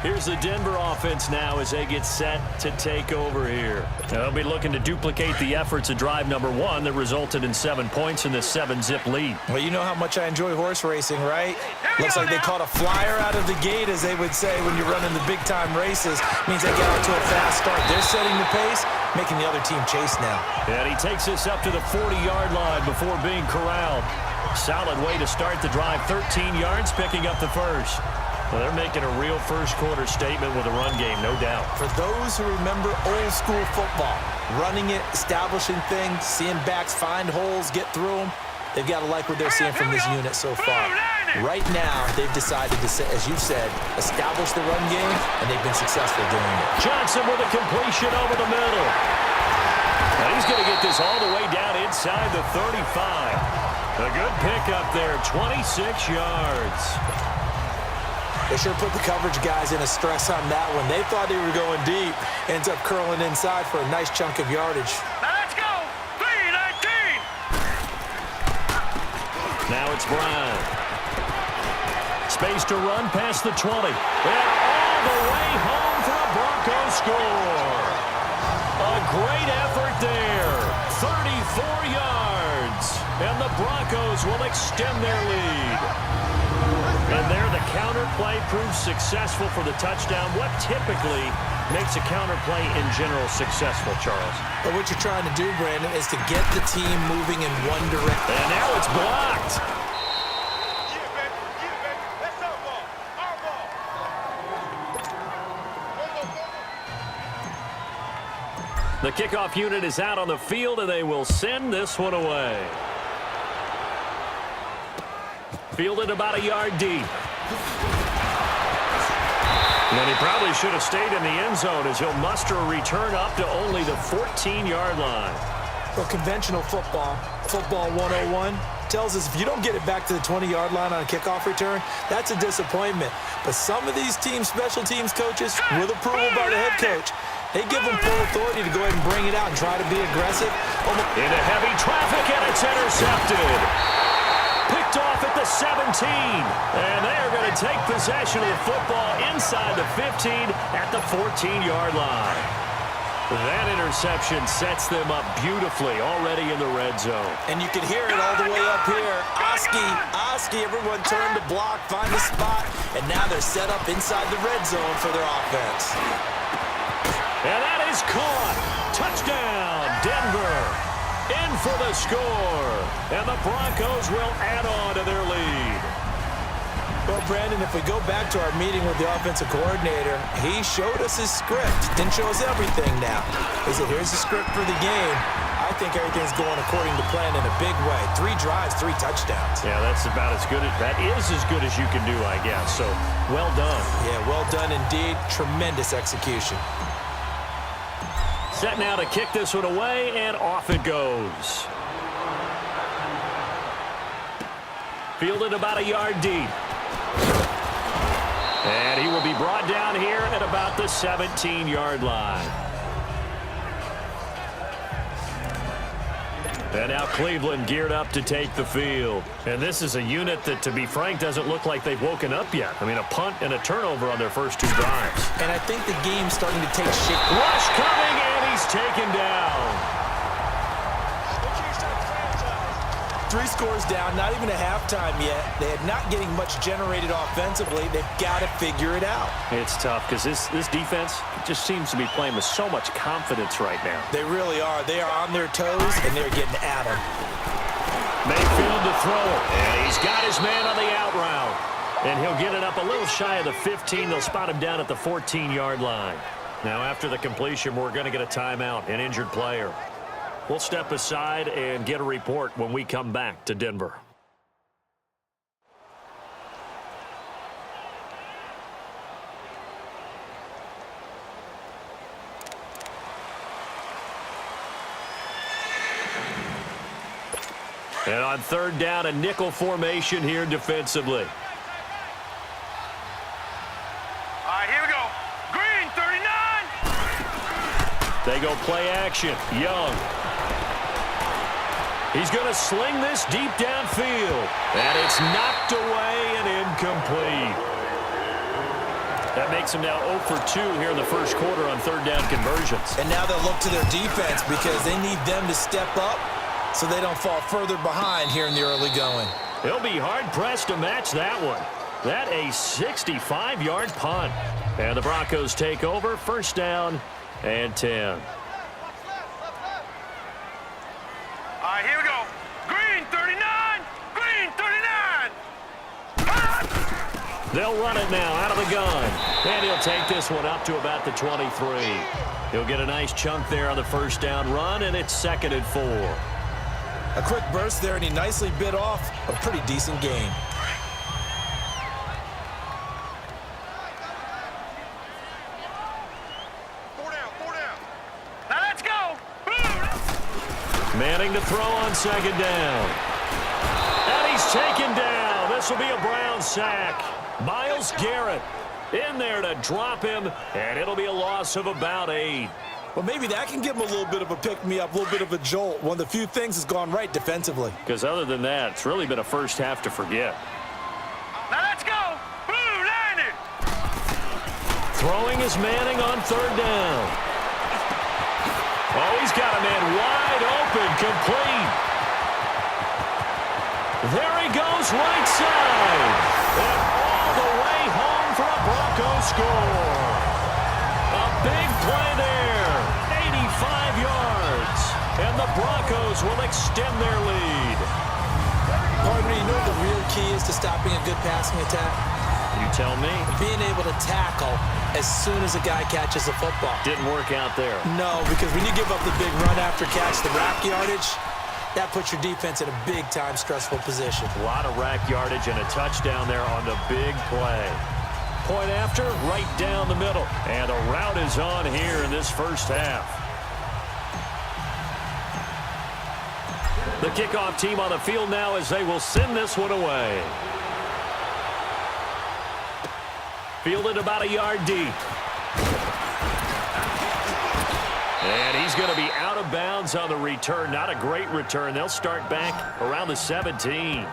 S1: Here's the Denver offense now as they get set to take over here. They'll be looking to duplicate the efforts of drive number 1 that resulted in 7 points in this 7-zip lead.
S2: Well, you know how much I enjoy horse racing, right? Looks like they caught a flyer out of the gate, as they would say when you're running the big-time races. Means they get out to a fast start. They're setting the pace, making the other team chase now.
S1: And he takes this up to the 40-yard line before being corralled. Solid way to start the drive. 13 yards, picking up the first. Well, they're making a real first-quarter statement with a run game, no doubt.
S2: For those who remember old-school football, running it, establishing things, seeing backs find holes, get through them, they've got to like what they're seeing from this unit so far. Right now, they've decided to, as you said, establish the run game, and they've been successful doing it.
S1: Johnson with a completion over the middle. And he's going to get this all the way down inside the 35. A good pickup there, 26 yards.
S2: They sure put the coverage guys in a stress on that one. They thought they were going deep. Ends up curling inside for a nice chunk of yardage.
S5: Now let's go. 3-19.
S1: Now it's Brown. Space to run past the 20. And all the way home for a Broncos score. A great effort there. 34 yards. And the Broncos will extend their lead. And there, the counter play proves successful for the touchdown. What typically makes a counter play in general successful, Charles?
S2: But what you're trying to do, Brandon, is to get the team moving in one direction.
S1: And now it's blocked.
S5: That's our ball. Our ball.
S1: The kickoff unit is out on the field, and they will send this one away. Fielded about a yard deep. And he probably should have stayed in the end zone as he'll muster a return up to only the 14-yard line.
S2: Well, conventional football 101, tells us if you don't get it back to the 20-yard line on a kickoff return, that's a disappointment. But some of these teams, special teams coaches, with approval by the head coach, they give them full authority to go ahead and bring it out and try to be aggressive.
S1: Into heavy traffic, and it's intercepted. Picked off at the 17. And they are going to take possession of the football inside the 15 at the 14-yard line. That interception sets them up beautifully already in the red zone.
S2: And you can hear it all the way up here. Oski, everyone turned to block, find a spot, and now they're set up inside the red zone for their offense.
S1: And that is caught. Touchdown, Denver. In for the score. And the Broncos will add on to their lead.
S2: Well, Brandon, if we go back to our meeting with the offensive coordinator, he showed us his script. Didn't show us everything now. He said, here's the script for the game. I think everything's going according to plan in a big way. 3 drives, 3 touchdowns.
S1: Yeah, that's about as good as, that is as good as you can do, I guess. So, well done.
S2: Yeah, well done indeed. Tremendous execution.
S1: Set now to kick this one away, and off it goes. Fielded about a yard deep. And he will be brought down here at about the 17-yard line. And now Cleveland geared up to take the field. And this is a unit that, to be frank, doesn't look like they've woken up yet. I mean, a punt and a turnover on their first 2 drives.
S2: And I think the game's starting to take shape.
S1: Rush coming, and he's taken down.
S2: 3 scores down, not even a halftime yet. They are not getting much generated offensively. They've got to figure it out.
S1: It's tough because this defense just seems to be playing with so much confidence right now.
S2: They really are. They are on their toes, and they're getting at them.
S1: Mayfield to throw it, and he's got his man on the out route. And he'll get it up a little shy of the 15. They'll spot him down at the 14-yard line. Now, after the completion, we're going to get a timeout, an injured player. We'll step aside and get a report when we come back to Denver. And on third down, a nickel formation here defensively.
S5: All right, here we go. Green, 39.
S1: They go play action. Young. He's going to sling this deep downfield. And it's knocked away and incomplete. That makes him now 0 for 2 here in the first quarter on third down conversions.
S2: And now they'll look to their defense because they need them to step up so they don't fall further behind here in the early going.
S1: He'll be hard-pressed to match that one. That a 65-yard punt. And the Broncos take over, first down and 10.
S5: All right, here we go. Green, 39. Green, 39.
S1: They'll run it now out of the gun. And he'll take this one up to about the 23. He'll get a nice chunk there on the first down run, and it's 2nd and 4.
S2: A quick burst there, and he nicely bit off a pretty decent gain.
S5: Four down. Now let's go.
S1: Manning to throw on 2nd down. And he's taken down. This will be a Brown sack. Myles Garrett in there to drop him, and it'll be a loss of about 8.
S2: Well, maybe that can give him a little bit of a pick-me-up, a little bit of a jolt. One of the few things that's gone right defensively.
S1: Because other than that, it's really been a first half to forget.
S5: Now let's go. Blue, 90.
S1: Throwing is Manning on third down. Oh, he's got a man wide open, complete. There he goes, right side. And all the way home for a Broncos score. A big play there. 85 yards. And the Broncos will extend their lead.
S2: Partner, you know what the real key is to stopping a good passing attack?
S1: You tell me.
S2: Being able to tackle as soon as a guy catches a football.
S1: Didn't work out there.
S2: No, because when you give up the big run after catch, the rack yardage, that puts your defense in a big-time stressful position.
S1: A lot of rack yardage and a touchdown there on the big play. Point after, right down the middle. And the route is on here in this first half. The kickoff team on the field now as they will send this one away. Fielded about a yard deep. And he's going to be out of bounds on the return. Not a great return. They'll start back around the 17.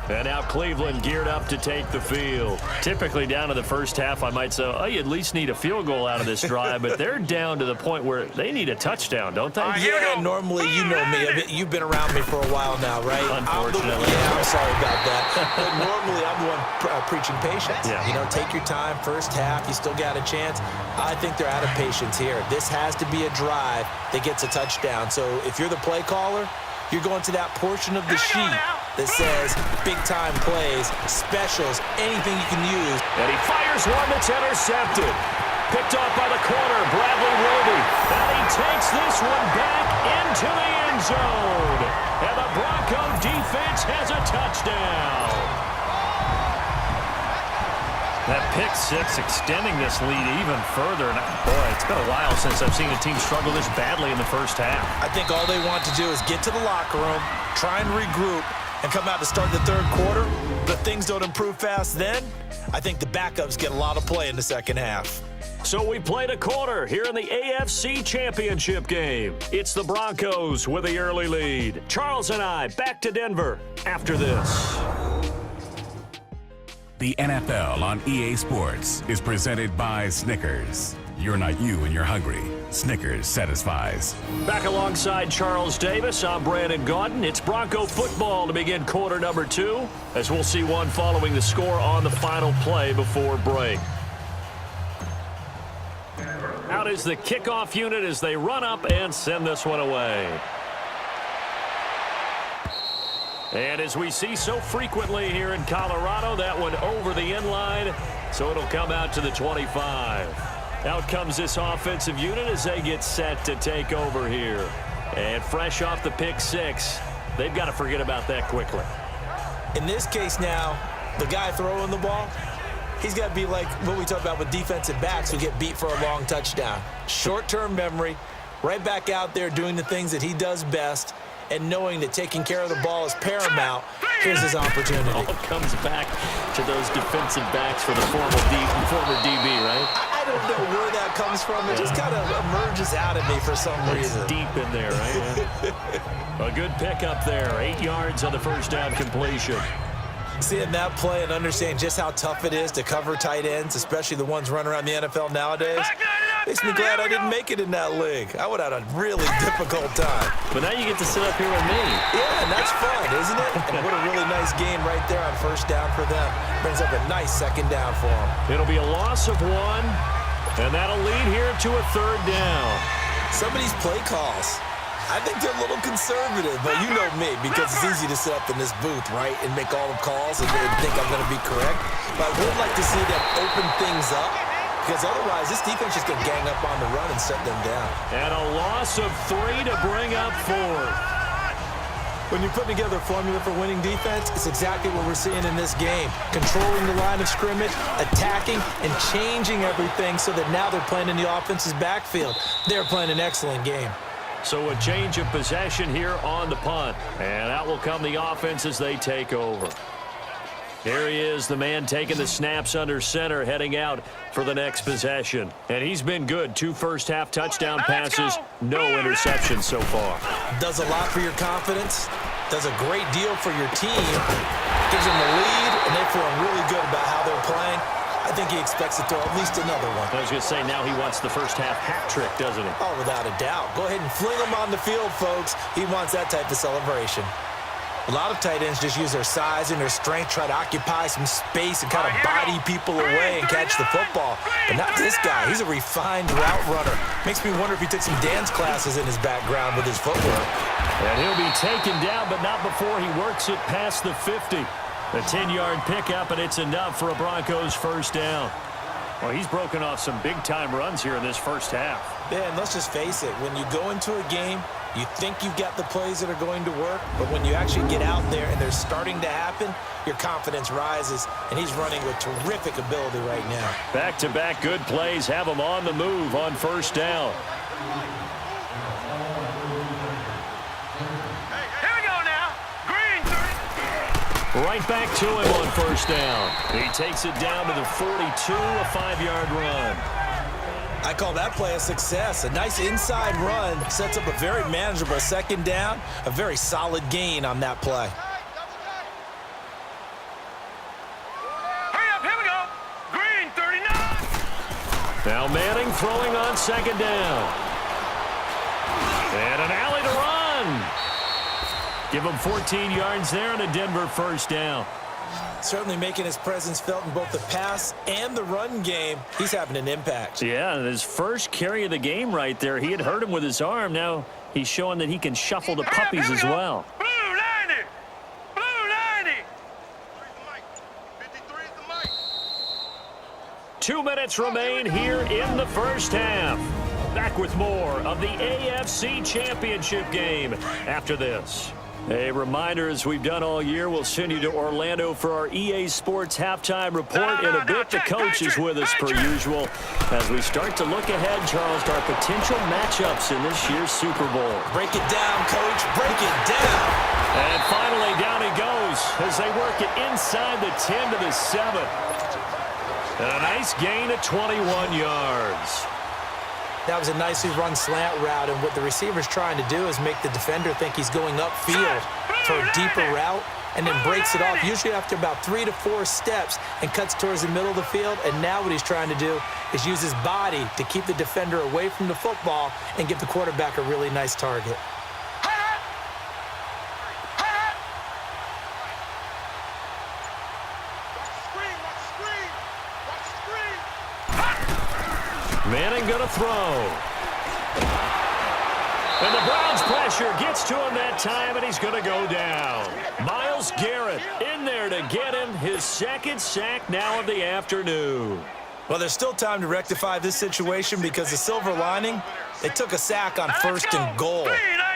S1: And now Cleveland geared up to take the field. Typically down to the first half, I might say, oh, you at least need a field goal out of this drive, but they're down to the point where they need a touchdown, don't they?
S2: Yeah, normally, you know me. You've been around me for a while now, right?
S1: Unfortunately.
S2: I'm sorry about that. But normally, I'm the one preaching patience.
S1: Yeah.
S2: You know, take your time, first half, you still got a chance. I think they're out of patience here. This has to be a drive that gets a touchdown. So if you're the play caller, you're going to that portion of the sheet that says big-time plays, specials, anything you can use.
S1: And he fires one that's intercepted. Picked off by the corner, Bradley Roby. And he takes this one back into the end zone. And the Bronco defense has a touchdown. That pick six extending this lead even further. And boy, it's been a while since I've seen a team struggle this badly in the first half.
S2: I think all they want to do is get to the locker room, try and regroup, and come out to start the third quarter. But if things don't improve fast then, I think the backups get a lot of play in the second half.
S1: So we played a quarter here in the AFC Championship game. It's the Broncos with the early lead. Charles and I back to Denver after this.
S3: The NFL on EA Sports is presented by Snickers. You're not you when you're hungry. Snickers satisfies.
S1: Back alongside Charles Davis, I'm Brandon Gaudin. It's Bronco football to begin quarter number 2, as we'll see one following the score on the final play before break. Out is the kickoff unit as they run up and send this one away. And as we see so frequently here in Colorado, that one over the end line So it'll come out to the 25. Out comes this offensive unit as they get set to take over here. And fresh off the pick six, they've got to forget about that quickly.
S2: In this case now, the guy throwing the ball, he's got to be like what we talk about with defensive backs who get beat for a long touchdown. Short-term memory, right back out there doing the things that he does best, and knowing that taking care of the ball is paramount. Here's his opportunity.
S1: All comes back to those defensive backs for the former DB, right?
S2: I don't know where that comes from. It just kind of emerges out of me for some reason.
S1: It's deep in there, right? A good pickup there. 8 yards on the first down completion.
S2: Seeing that play and understanding just how tough it is to cover tight ends, especially the ones running around the NFL nowadays, makes me glad I didn't make it in that league. I would have had a really difficult time.
S1: But now you get to sit up here with me.
S2: Yeah, and that's fun, isn't it? And what a really nice game right there on first down for them. Brings up a nice second down for them.
S1: It'll be a loss of 1, and that'll lead here to a third down.
S2: Some of these play calls, I think they're a little conservative, but you know me, because it's easy to sit up in this booth, right, and make all the calls and think I'm going to be correct. But I would like to see them open things up, because otherwise this defense is going to gang up on the run and set them down.
S1: And a loss of 3 to bring up 4.
S2: When you put together a formula for winning defense, it's exactly what we're seeing in this game. Controlling the line of scrimmage, attacking, and changing everything so that now they're playing in the offense's backfield. They're playing an excellent game.
S1: So a change of possession here on the punt. And out will come the offense as they take over. Here he is, the man taking the snaps under center, heading out for the next possession. And he's been good. 2 first-half touchdown passes, no interceptions so far.
S2: Does a lot for your confidence, does a great deal for your team, gives them the lead, and they feel really good about how they're playing. I think he expects to throw at least another one.
S1: I was going to say, now he wants the first-half hat trick, doesn't he?
S2: Oh, without a doubt. Go ahead and fling him on the field, folks. He wants that type of celebration. A lot of tight ends just use their size and their strength, try to occupy some space and kind of body people away and catch the football. But not this guy. He's a refined route runner. Makes me wonder if he took some dance classes in his background with his footwork.
S1: And he'll be taken down, but not before he works it past the 50. A 10-yard pickup, and it's enough for a Broncos first down. Well, he's broken off some big-time runs here in this first half.
S2: Yeah, and let's just face it. When you go into a game, you think you've got the plays that are going to work, but when you actually get out there and they're starting to happen, your confidence rises, and he's running with terrific ability right now.
S1: Back-to-back good plays have him on the move on first down. Right back to him on first down. He takes it down to the 42, a 5-yard run.
S2: I call that play a success. A nice inside run sets up a very manageable second down, a very solid gain on that play.
S5: Hurry up, here we go. Green, 39.
S1: Now Manning throwing on second down. And an alley to run. Give him 14 yards there and a Denver first down.
S2: Certainly making his presence felt in both the pass and the run game. He's having an impact.
S1: Yeah, and his first carry of the game right there, he had hurt him with his arm. Now he's showing that he can shuffle the puppies as well.
S5: Blue 90. Blue 90. 53 is the mic.
S1: 2 minutes remain here in the first half. Back with more of the AFC Championship game after this. A reminder, as we've done all year, we'll send you to Orlando for our EA Sports halftime report in a bit. The coach is with us per usual as we start to look ahead, Charles, to our potential matchups in this year's Super Bowl.
S2: Break it down, Coach. Break it down.
S1: And finally, down he goes as they work it inside the 10 to the 7. And a nice gain of 21 yards.
S2: That was a nicely run slant route, and what the receiver's trying to do is make the defender think he's going upfield for a deeper route, and then breaks it off, usually after about 3 to 4 steps, and cuts towards the middle of the field. And now what he's trying to do is use his body to keep the defender away from the football and give the quarterback a really nice target.
S1: Manning going to throw. And the Browns' pressure gets to him that time, and he's going to go down. Myles Garrett in there to get him his second sack now of the afternoon.
S2: Well, there's still time to rectify this situation because the silver lining, they took a sack on 1st and goal.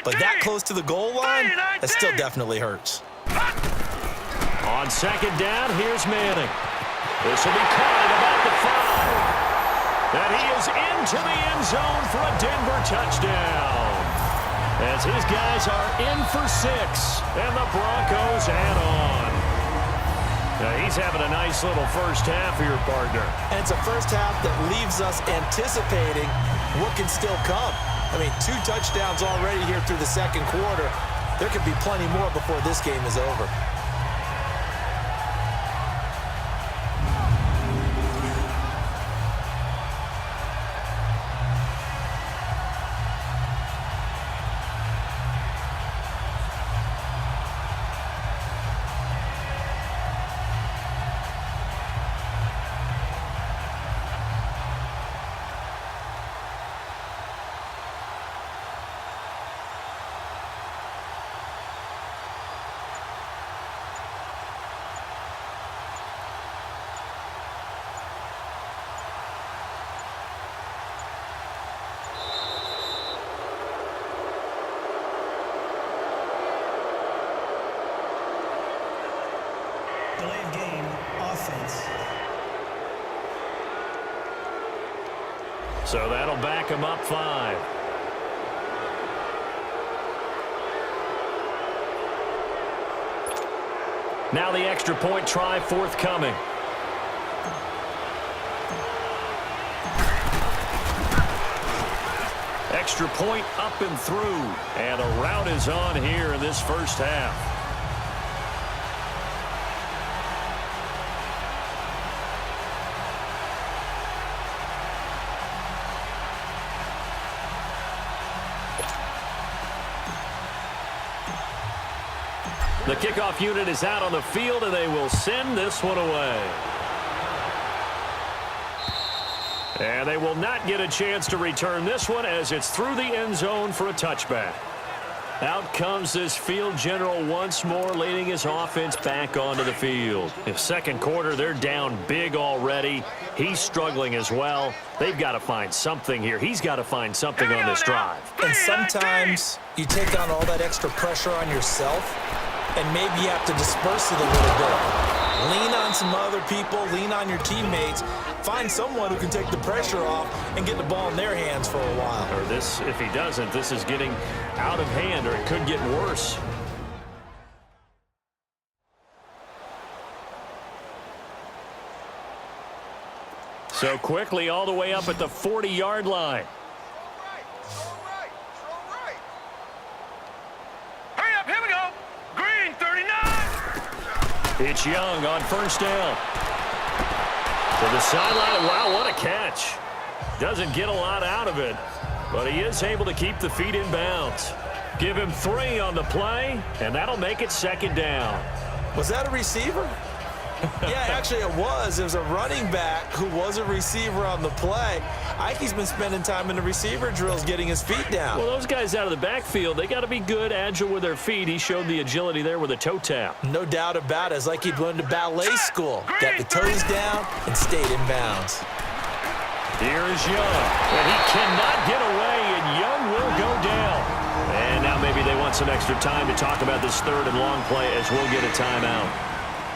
S2: But that close to the goal line, that still definitely hurts.
S1: On 2nd down, here's Manning. This will be caught at about the 5. And he is into the end zone for a Denver touchdown. As his guys are in for 6, and the Broncos add on. Now, he's having a nice little first half here, partner.
S2: And it's a first half that leaves us anticipating what can still come. I mean, 2 touchdowns already here through the 2nd quarter. There could be plenty more before this game is over.
S7: Delayed game, offense.
S1: So that'll back him up 5. Now the extra point try forthcoming. Extra point up and through. And a rout is on here in this first half. The kickoff unit is out on the field, and they will send this one away. And they will not get a chance to return this one as it's through the end zone for a touchback. Out comes this field general once more, leading his offense back onto the field. In 2nd quarter, they're down big already. He's struggling as well. They've got to find something here. He's got to find something on this drive.
S2: And sometimes you take on all that extra pressure on yourself, and maybe you have to disperse it a little bit. Lean on some other people, lean on your teammates, find someone who can take the pressure off and get the ball in their hands for a while.
S1: Or this, if he doesn't, this is getting out of hand, or it could get worse. So quickly all the way up at the 40-yard line. It's Young on 1st down. To the sideline. Wow, what a catch. Doesn't get a lot out of it, but he is able to keep the feet in bounds. Give him 3 on the play, and that'll make it 2nd down.
S2: Was that a receiver? Yeah, actually it was. It was a running back who was a receiver on the play. Ike's been spending time in the receiver drills getting his feet down.
S1: Well, those guys out of the backfield, they got to be good, agile with their feet. He showed the agility there with a toe tap.
S2: No doubt about it. It's like he'd went to ballet school. Got the toes down and stayed in bounds.
S1: Here is Young, and he cannot get away, and Young will go down. And now maybe they want some extra time to talk about this 3rd and long play as we'll get a timeout.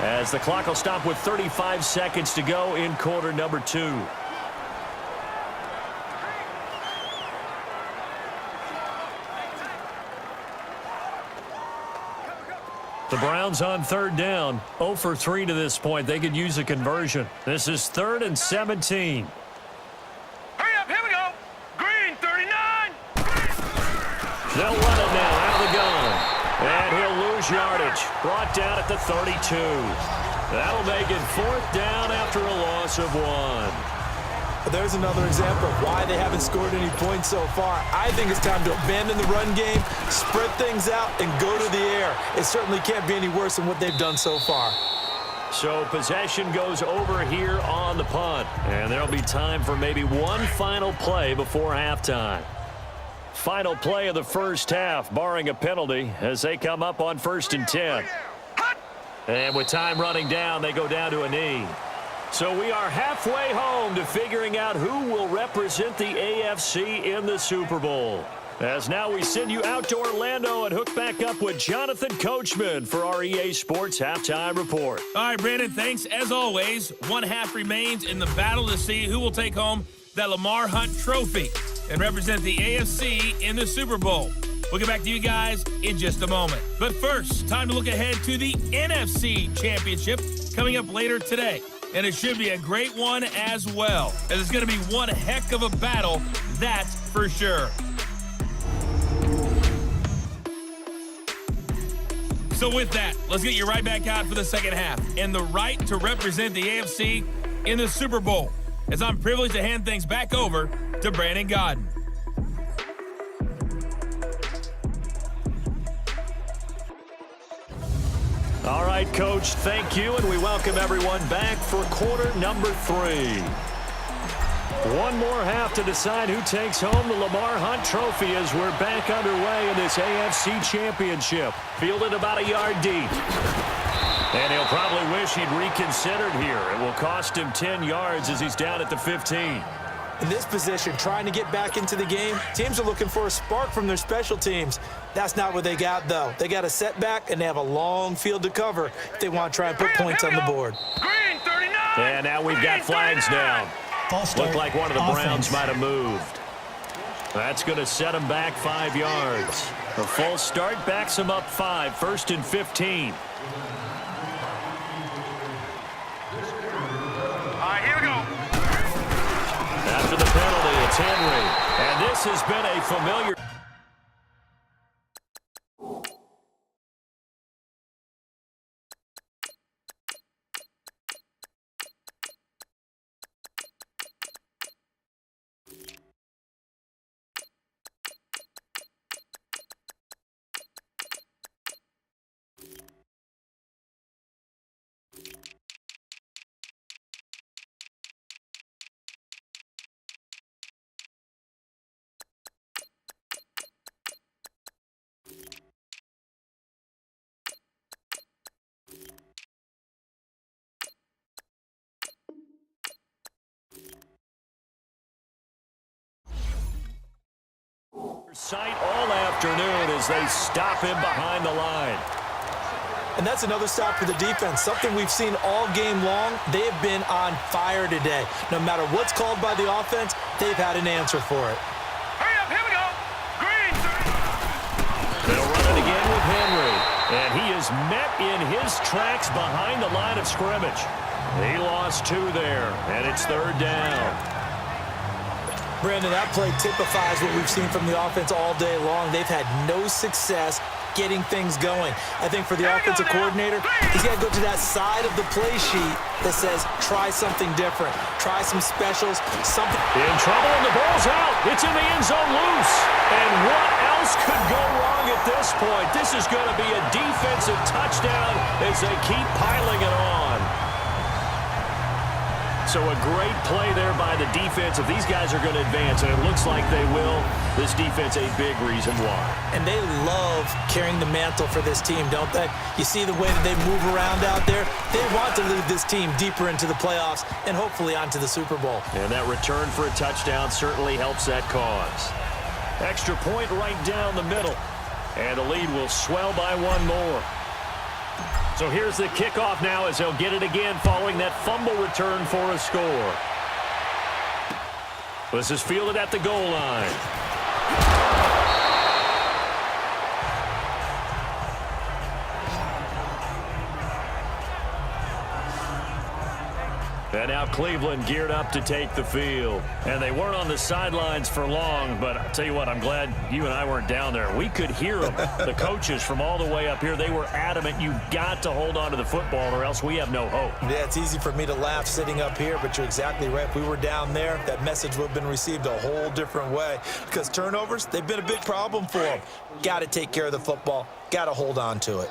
S1: As the clock will stop with 35 seconds to go in quarter number 2. The Browns on 3rd down, 0 for 3 to this point. They could use a conversion. This is 3rd and 17.
S5: Hurry up, here we go. Green, 39.
S1: They'll run it now out of the gun. And he'll lose yardage. Brought down at the 32. That'll make it 4th down after a loss of 1.
S2: There's another example of why they haven't scored any points so far. I think it's time to abandon the run game, spread things out, and go to the air. It certainly can't be any worse than what they've done so far.
S1: So possession goes over here on the punt. And there'll be time for maybe one final play before halftime. Final play of the first half, barring a penalty, as they come up on 1st and 10. And with time running down, they go down to a knee. So we are halfway home to figuring out who will represent the AFC in the Super Bowl. As now we send you out to Orlando and hook back up with Jonathan Coachman for our EA Sports Halftime Report.
S4: All right, Brandon, thanks. As always, one half remains in the battle to see who will take home that Lamar Hunt trophy and represent the AFC in the Super Bowl. We'll get back to you guys in just a moment. But first, time to look ahead to the NFC Championship coming up later today. And it should be a great one as well, as it's going to be one heck of a battle, that's for sure. So with that, let's get you right back out for the second half and the right to represent the AFC in the Super Bowl, as I'm privileged to hand things back over to Brandon Godden.
S1: All right, Coach, thank you, and we welcome everyone back for quarter number 3. One more half to decide who takes home the Lamar Hunt trophy as we're back underway in this AFC Championship. Fielded about a yard deep. And he'll probably wish he'd reconsidered here. It will cost him 10 yards as he's down at the 15.
S2: In this position, trying to get back into the game, teams are looking for a spark from their special teams. That's not what they got, though. They got a setback, and they have a long field to cover if they want to try and put points on the board.
S5: Green 39.
S1: And now we've got flags down. Looked like one of the Browns might have moved. That's going to set him back 5 yards. The full start backs him up 5, 1st and 15.
S5: All right, here we go.
S1: After the penalty, it's Henry. And this has been a familiar... sight all afternoon as they stop him behind the line.
S2: And that's another stop for the defense, something we've seen all game long. They have been on fire today. No matter what's called by the offense, they've had an answer for it.
S5: Hurry up, here we go. Green 30.
S1: They'll run it again with Henry. And he is met in his tracks behind the line of scrimmage. He lost 2 there, and it's 3rd down.
S2: Brandon, that play typifies what we've seen from the offense all day long. They've had no success getting things going. I think for the offensive coordinator, he's got to go to that side of the play sheet that says, try something different. Try some specials, something.
S1: In trouble, and the ball's out. It's in the end zone loose. And what else could go wrong at this point? This is going to be a defensive touchdown as they keep piling it on. So a great play there by the defense. If these guys are going to advance, and it looks like they will, this defense a big reason why.
S2: And they love carrying the mantle for this team, don't they? You see the way that they move around out there? They want to lead this team deeper into the playoffs and hopefully onto the Super Bowl.
S1: And that return for a touchdown certainly helps that cause. Extra point right down the middle. And the lead will swell by 1 more. So here's the kickoff now as they'll get it again following that fumble return for a score. This is fielded at the goal line. And now Cleveland geared up to take the field. And they weren't on the sidelines for long, but I'll tell you what, I'm glad you and I weren't down there. We could hear them, the coaches from all the way up here. They were adamant, you've got to hold on to the football or else we have no hope.
S2: Yeah, it's easy for me to laugh sitting up here, but you're exactly right. If we were down there, that message would have been received a whole different way. Because turnovers, they've been a big problem for them. Got to take care of the football. Got to hold on to it.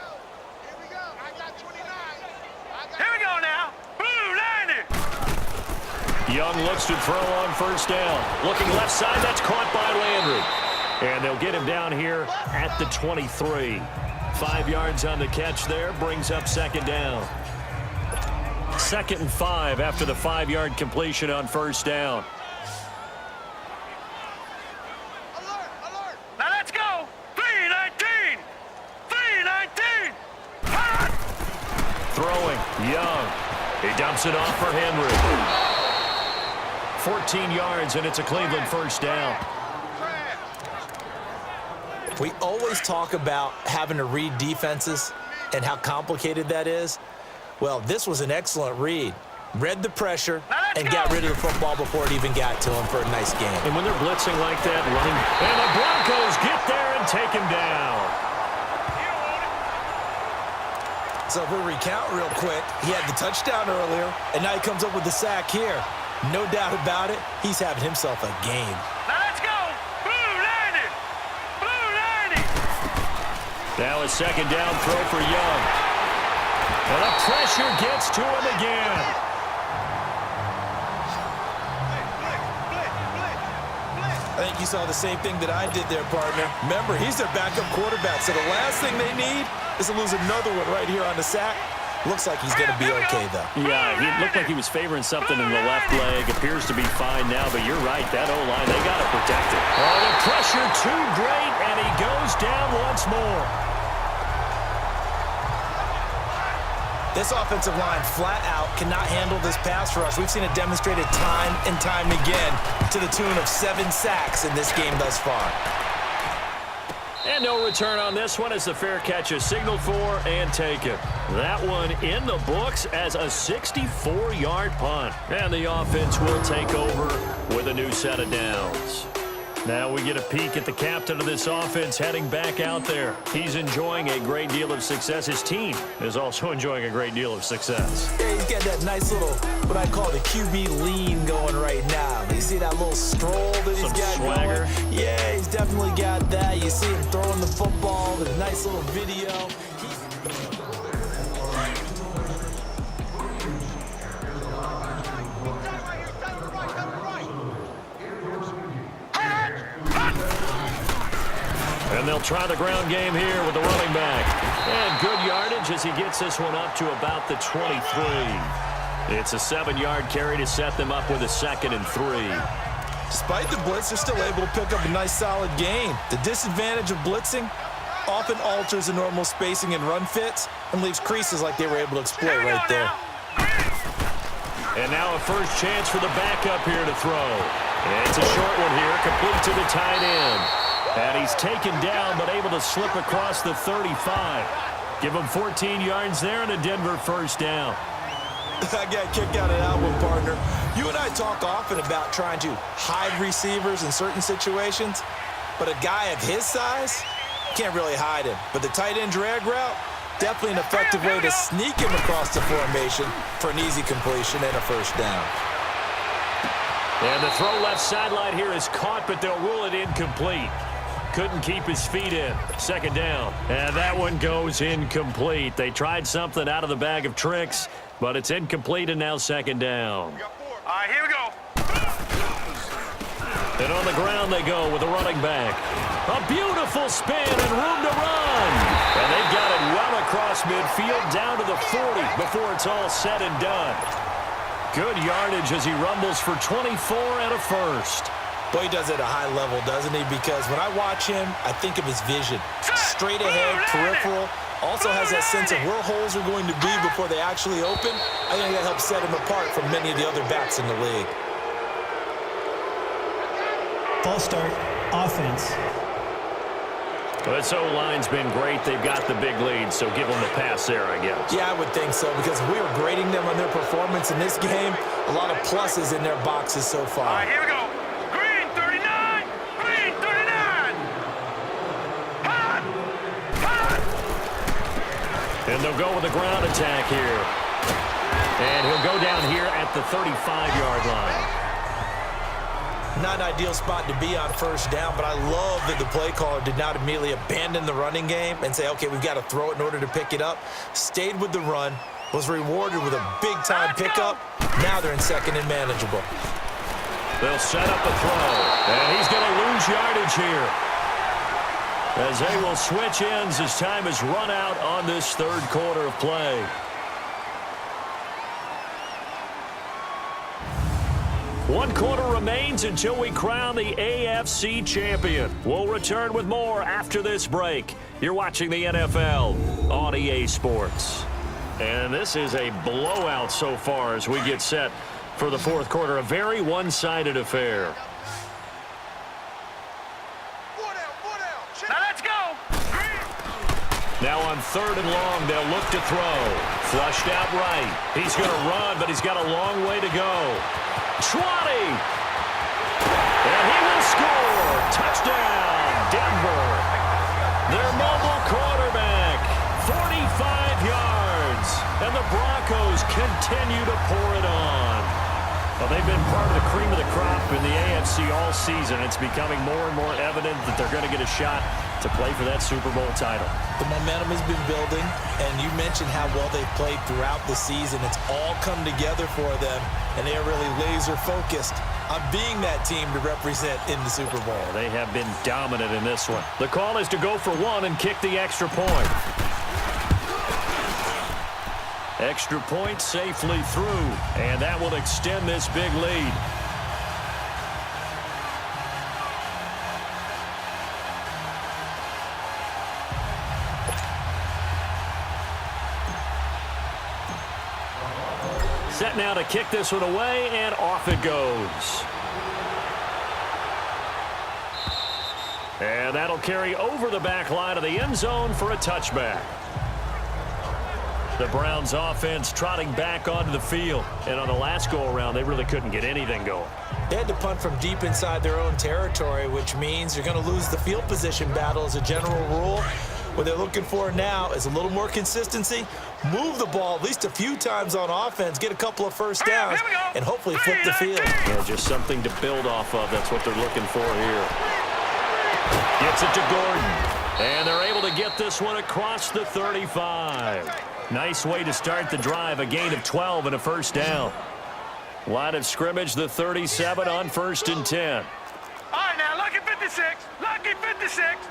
S1: Young looks to throw on 1st down. Looking left side, that's caught by Landry. And they'll get him down here at the 23. 5 yards on the catch there, brings up second down. 2nd and 5 after the 5-yard completion on first down.
S5: Now let's go. 3-19. 3-19. Hot.
S1: Throwing, Young. He dumps it off for Henry. 14 yards, and it's a Cleveland first down.
S2: We always talk about having to read defenses and how complicated that is. Well, this was an excellent read. Read the pressure and got rid of the football before it even got to him for a nice game.
S1: And when they're blitzing like that, running, and the Broncos get there and take him down.
S2: So if we recount real quick, he had the touchdown earlier, and now he comes up with the sack here. No doubt about it, he's having himself a game.
S5: Now let's go. Blue 90. Blue 90.
S1: Now a second down throw for Young. And the pressure gets to him again.
S2: I think you saw the same thing that I did there, partner. Remember, he's their backup quarterback, so the last thing they need is to lose another one right here on the sack. Looks like he's going to be okay, though.
S1: Yeah, he looked like he was favoring something in the left leg. Appears to be fine now, but you're right. That O-line, they got to protect it. Oh, the pressure too great, and he goes down once more.
S2: This offensive line flat out cannot handle this pass rush. We've seen it demonstrated time and time again to the tune of 7 sacks in this game thus far.
S1: And no return on this one as the fair catch is signaled for and taken. That one in the books as a 64-yard punt. And the offense will take over with a new set of downs. Now we get a peek at the captain of this offense heading back out there. He's enjoying a great deal of success. His team is also enjoying a great deal of success.
S2: Yeah, he's got that nice little, what I call the QB lean going right now. You see that little stroll that he's got
S1: swagger
S2: going? Yeah, he's definitely got that. You see him throwing the football, the nice little video.
S1: And they'll try the ground game here with the running back. And good yardage as he gets this one up to about the 23. It's a 7-yard carry to set them up with a 2nd and 3.
S2: Despite the blitz, they're still able to pick up a nice solid gain. The disadvantage of blitzing often alters the normal spacing and run fits and leaves creases like they were able to exploit right there.
S1: And now a first chance for the backup here to throw. And it's a short one here, complete to the tight end. And he's taken down, but able to slip across the 35. Give him 14 yards there and a Denver first down.
S2: I got kicked out of that one, partner. You and I talk often about trying to hide receivers in certain situations, but a guy of his size can't really hide him. But the tight end drag route, definitely an effective way to sneak him across the formation for an easy completion and a first down.
S1: And the throw left sideline here is caught, but they'll rule it incomplete. Couldn't keep his feet in. Second down. And that one goes incomplete. They tried something out of the bag of tricks, but it's incomplete and now second down.
S5: All right, here we go.
S1: And on the ground they go with the running back. A beautiful spin and room to run. And they've got it well across midfield down to the 40 before it's all said and done. Good yardage as he rumbles for 24 and a first.
S2: Boy, he does it at a high level, doesn't he? Because when I watch him, I think of his vision. Straight ahead, peripheral. Also has that sense of where holes are going to be before they actually open. I think that helps set him apart from many of the other backs in the league.
S7: False start, offense.
S1: Well, this O-line's been great. They've got the big lead, so give them the pass there, I guess.
S2: Yeah, I would think so, because if we were grading them on their performance in this game, a lot of pluses in their boxes so far.
S5: All right, here we go. Green 39. Green 39. Hot. Hot.
S1: And they'll go with a ground attack here. And he'll go down here at the 35-yard line.
S2: Not an ideal spot to be on first down, but I love that the play caller did not immediately abandon the running game and say, okay, we've got to throw it in order to pick it up. Stayed with the run, was rewarded with a big-time pickup. Now they're in second and manageable.
S1: They'll set up a throw, and he's going to lose yardage here. as they will switch ends as time has run out on this third quarter of play. One quarter remains until we crown the AFC champion. We'll return with more after this break. You're watching the NFL on EA Sports. And this is a blowout so far as we get set for the fourth quarter. A very one-sided affair.
S5: Now let's go.
S1: Now on third and long, they'll look to throw. Flushed out right. He's going to run, but he's got a long way to go. 20. And he will score. Touchdown, Denver. Their mobile quarterback, 45 yards. And the Broncos continue to pour it on. Well, they've been part of the cream of the crop in the AFC all season. It's becoming more and more evident that they're going to get a shot to play for that Super Bowl title.
S2: The momentum has been building, and you mentioned how well they've played throughout the season. It's all come together for them, and they are really laser-focused on being that team to represent in the Super Bowl.
S1: They have been dominant in this one. The call is to go for one and kick the extra point. Extra point safely through, and that will extend this big lead. Set now to kick this one away, and off it goes. And that'll carry over the back line of the end zone for a touchback. The Browns offense trotting back onto the field. And on the last go-around, they really couldn't get anything going.
S2: They had to punt from deep inside their own territory, which means you're going to lose the field position battle as a general rule. What they're looking for now is a little more consistency, move the ball at least a few times on offense, get a couple of first downs, and hopefully flip the field.
S1: Yeah, just something to build off of. That's what they're looking for here. Gets it to Gordon. And they're able to get this one across the 35. Nice way to start the drive, a gain of 12 and a first down. Line of scrimmage, the 37 on 1st and 10.
S5: All right, now, lucky 56. Lucky 56.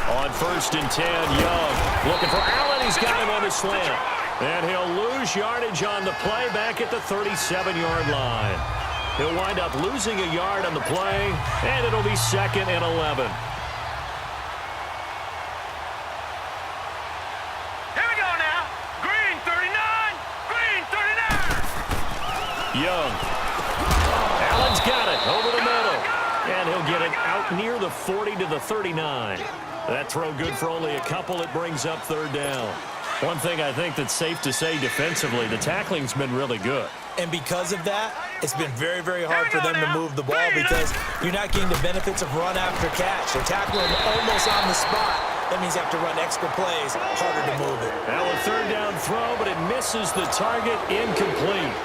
S1: On 1st and 10, Young looking for Allen. He's got him on the slant. And he'll lose yardage on the play back at the 37-yard line. He'll wind up losing a yard on the play, and it'll be 2nd and 11.
S5: Here we go now. Green 39. Green 39.
S1: Young. Allen's got it over the middle. And he'll get it out near the 40 to the 39. That throw good for only a couple. It brings up 3rd down. One thing I think that's safe to say defensively, the tackling's been really good.
S2: And because of that, it's been very, very hard for them to move the ball because you're not getting the benefits of run after catch. They're tackling almost on the spot. That means you have to run extra plays, harder to move it.
S1: Now a 3rd down throw, but it misses the target, incomplete.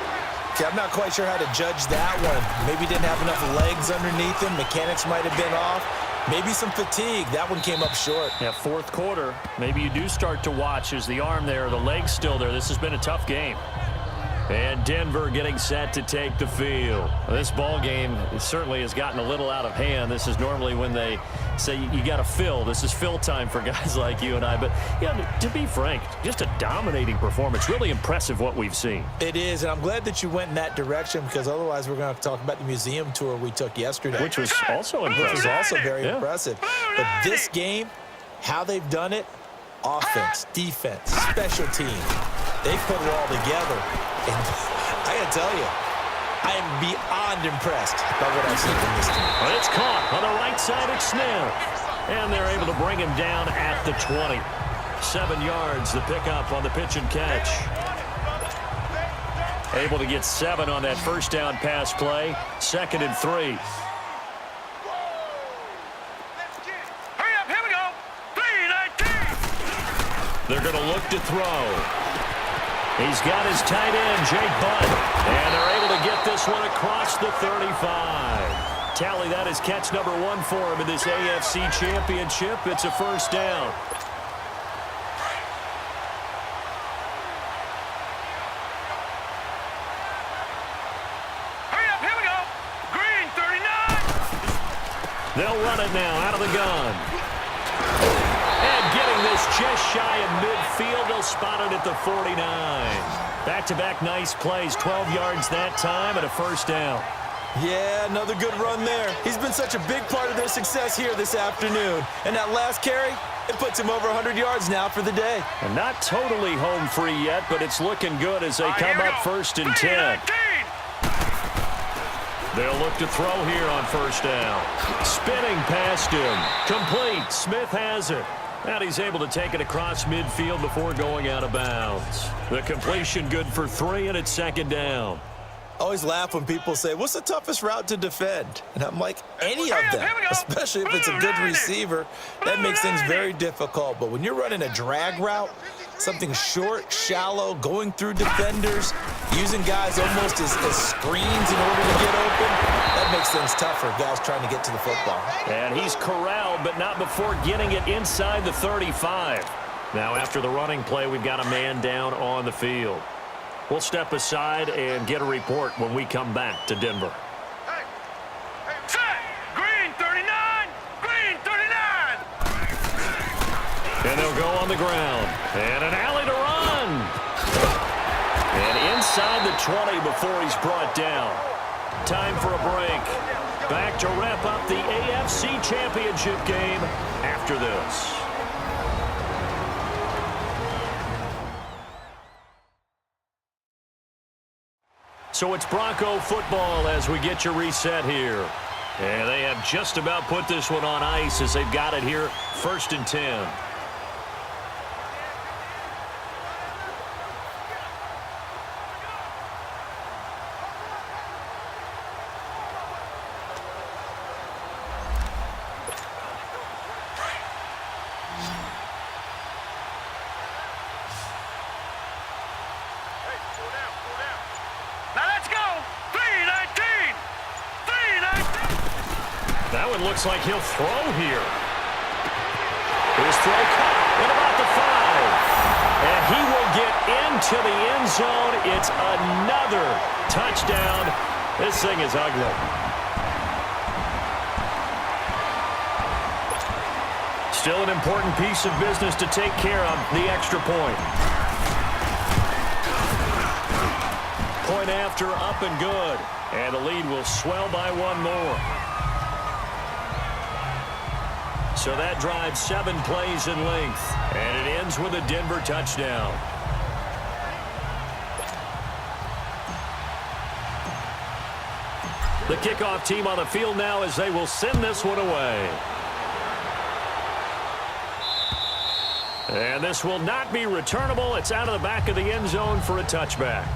S2: Okay, I'm not quite sure how to judge that one. Maybe didn't have enough legs underneath him. Mechanics might have been off. Maybe some fatigue. That one came up short.
S1: Yeah, 4th quarter. Maybe you do start to watch as the arm there, the leg's still there. This has been a tough game. And Denver getting set to take the field. Well, this ball game certainly has gotten a little out of hand. This is normally when they say you got to fill. This is fill time for guys like you and I. But, yeah, to be frank, just a dominating performance. Really impressive what we've seen.
S2: It is, and I'm glad that you went in that direction because otherwise we're going to have to talk about the museum tour we took yesterday.
S1: Which was also impressive.
S2: Which was also very impressive. But this game, how they've done it, offense, defense, special teams, they put it all together. And I got to tell you, I am beyond impressed by what I've seen from this team.
S1: Well, it's caught on the right side of Snell. And they're able to bring him down at the 20. 7 yards, the pickup on the pitch and catch. Able to get 7 on that first down pass play. 2nd and 3.
S5: Hurry up, here we go. 3-19.
S1: They're going to look to throw. He's got his tight end, Jake Butt. And they're able to get this one across the 35. Tally, that is catch number 1 for him in this AFC Championship. It's a first down.
S5: Hurry up, here we go. Green 39.
S1: They'll run it now out of the gun. And getting this just shy of midfield, they'll spot it at the 49. Back-to-back nice plays, 12 yards that time and a first down.
S2: Yeah, another good run there. He's been such a big part of their success here this afternoon. And that last carry, it puts him over 100 yards now for the day.
S1: And not totally home free yet, but it's looking good as they come up 1st and 10. They'll look to throw here on first down. Spinning past him. Complete. Smith has it. And he's able to take it across midfield before going out of bounds. The completion good for 3, and it's 2nd down.
S2: I always laugh when people say, what's the toughest route to defend? And I'm like, any of them, especially if it's a good receiver. That makes things very difficult. But when you're running a drag route, something short, shallow, going through defenders, using guys almost as screens in order to get open, that makes things tougher, guys trying to get to the football.
S1: And he's corralled, but not before getting it inside the 35. Now, after the running play, we've got a man down on the field. We'll step aside and get a report when we come back to Denver.
S5: Set! Green 39! Green 39!
S1: And they'll go on the ground. And an alley to run. And inside the 20 before he's brought down. Time for a break. Back to wrap up the AFC Championship game after this. So it's Bronco football as we get you reset here. And they have just about put this one on ice as they've got it here 1st and 10. That one looks like he'll throw here. His throw caught at about the 5. And he will get into the end zone. It's another touchdown. This thing is ugly. Still an important piece of business to take care of, the extra point. Point after, up and good. And the lead will swell by 1 more. So that drives 7 plays in length. And it ends with a Denver touchdown. The kickoff team on the field now as they will send this one away. And this will not be returnable. It's out of the back of the end zone for a touchback.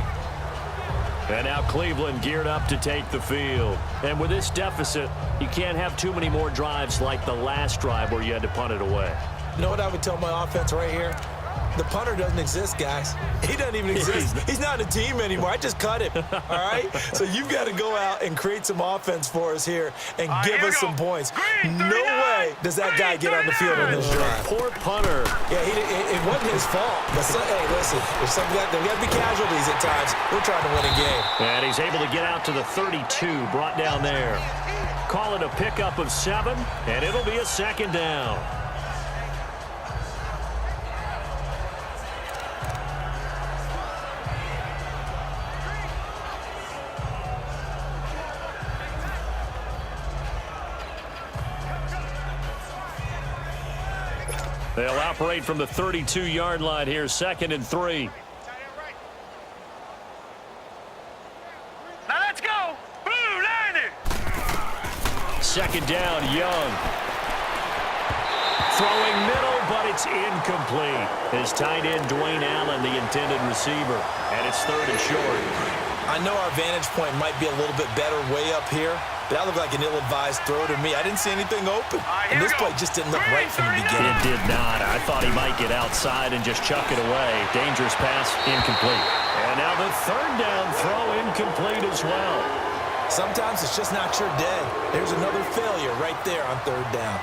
S1: And now Cleveland geared up to take the field. And with this deficit, you can't have too many more drives like the last drive where you had to punt it away.
S2: You know what I would tell my offense right here? The punter doesn't exist, guys. He doesn't even exist. He's not a team anymore. I just cut him, all right? So you've got to go out and create some offense for us here and give us some points. No way does that guy get on the field on this drive.
S1: Poor punter.
S2: Yeah, it wasn't his fault. But hey, listen, there's got to be casualties at times. We're trying to win a game.
S1: And he's able to get out to the 32, brought down there. Call it a pickup of 7, and it'll be a 2nd down. They'll operate from the 32-yard line here, 2nd and 3.
S5: Now let's go. Blue Liner.
S1: 2nd down, Young. Throwing middle, but it's incomplete. His tight end, Dwayne Allen, the intended receiver. And it's 3rd and short.
S2: I know our vantage point might be a little bit better way up here, but that looked like an ill-advised throw to me. I didn't see anything open. And this play just didn't look right from the beginning.
S1: It did not. I thought he might get outside and just chuck it away. Dangerous pass, incomplete. And now the 3rd down throw, incomplete as well.
S2: Sometimes it's just not your day. There's another failure right there on 3rd down.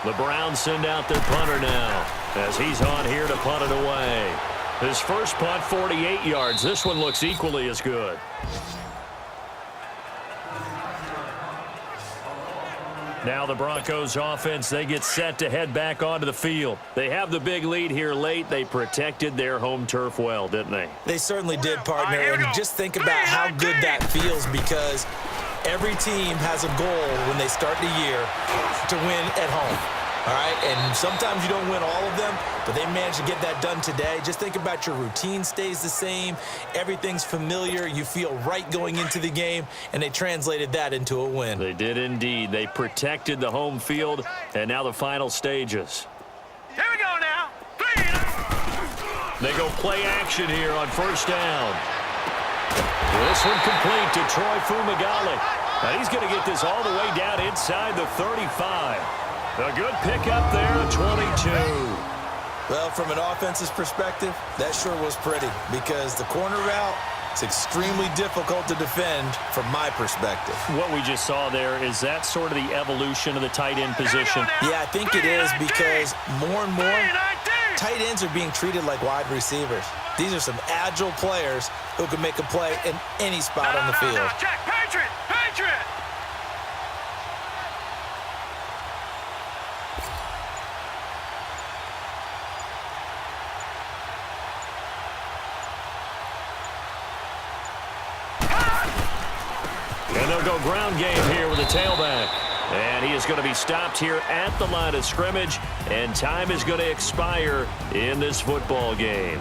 S2: The Browns send out their punter now as he's on here to punt it away.
S1: His first punt, 48 yards. This one looks equally as good. Now the Broncos offense, they get set to head back onto the field. They have the big lead here late. They protected their home turf well, didn't they?
S2: They certainly did, partner. And just think about how good that feels, because every team has a goal when they start the year to win at home. All right, and sometimes you don't win all of them, but they managed to get that done today. Just think about your routine stays the same. Everything's familiar. You feel right going into the game, and they translated that into a win.
S1: They did indeed. They protected the home field, and now the final stages.
S5: Here we go now.
S1: They go play action here on first down. This one complete to Troy Fumagalli. Now he's going to get this all the way down inside the 35. A good pickup there, 22.
S2: Well, from an offense's perspective, that sure was pretty, because the corner route is extremely difficult to defend from my perspective.
S1: What we just saw there, is that sort of the evolution of the tight end position?
S2: Yeah, I think it is, because more and more tight ends are being treated like wide receivers. These are some agile players who can make a play in any spot on the field.
S5: Check, Patriot, Patriot.
S1: And they'll go ground game here with a tailback. And he is going to be stopped here at the line of scrimmage, and time is going to expire in this football game.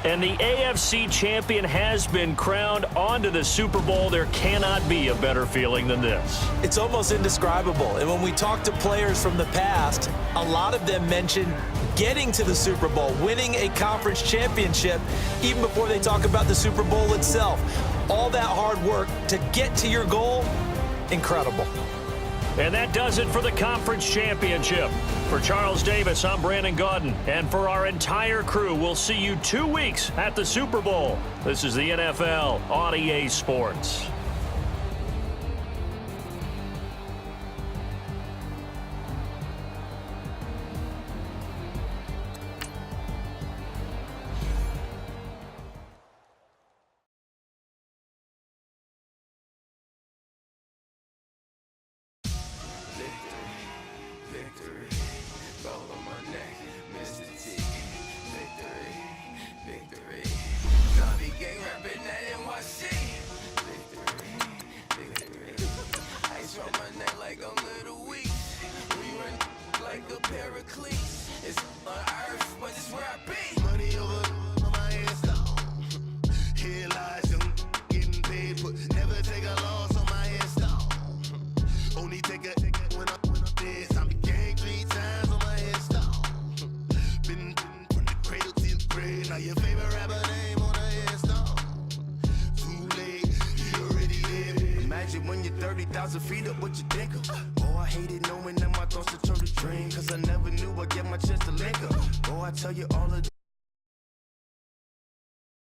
S1: And the AFC champion has been crowned onto the Super Bowl. There cannot be a better feeling than this.
S2: It's almost indescribable. And when we talk to players from the past, a lot of them mention getting to the Super Bowl, winning a conference championship, even before they talk about the Super Bowl itself. All that hard work to get to your goal, incredible.
S1: And that does it for the conference championship. For Charles Davis, I'm Brandon Gaudin. And for our entire crew, we'll see you 2 weeks at the Super Bowl. This is the NFL on EA Sports.
S8: Tell you all of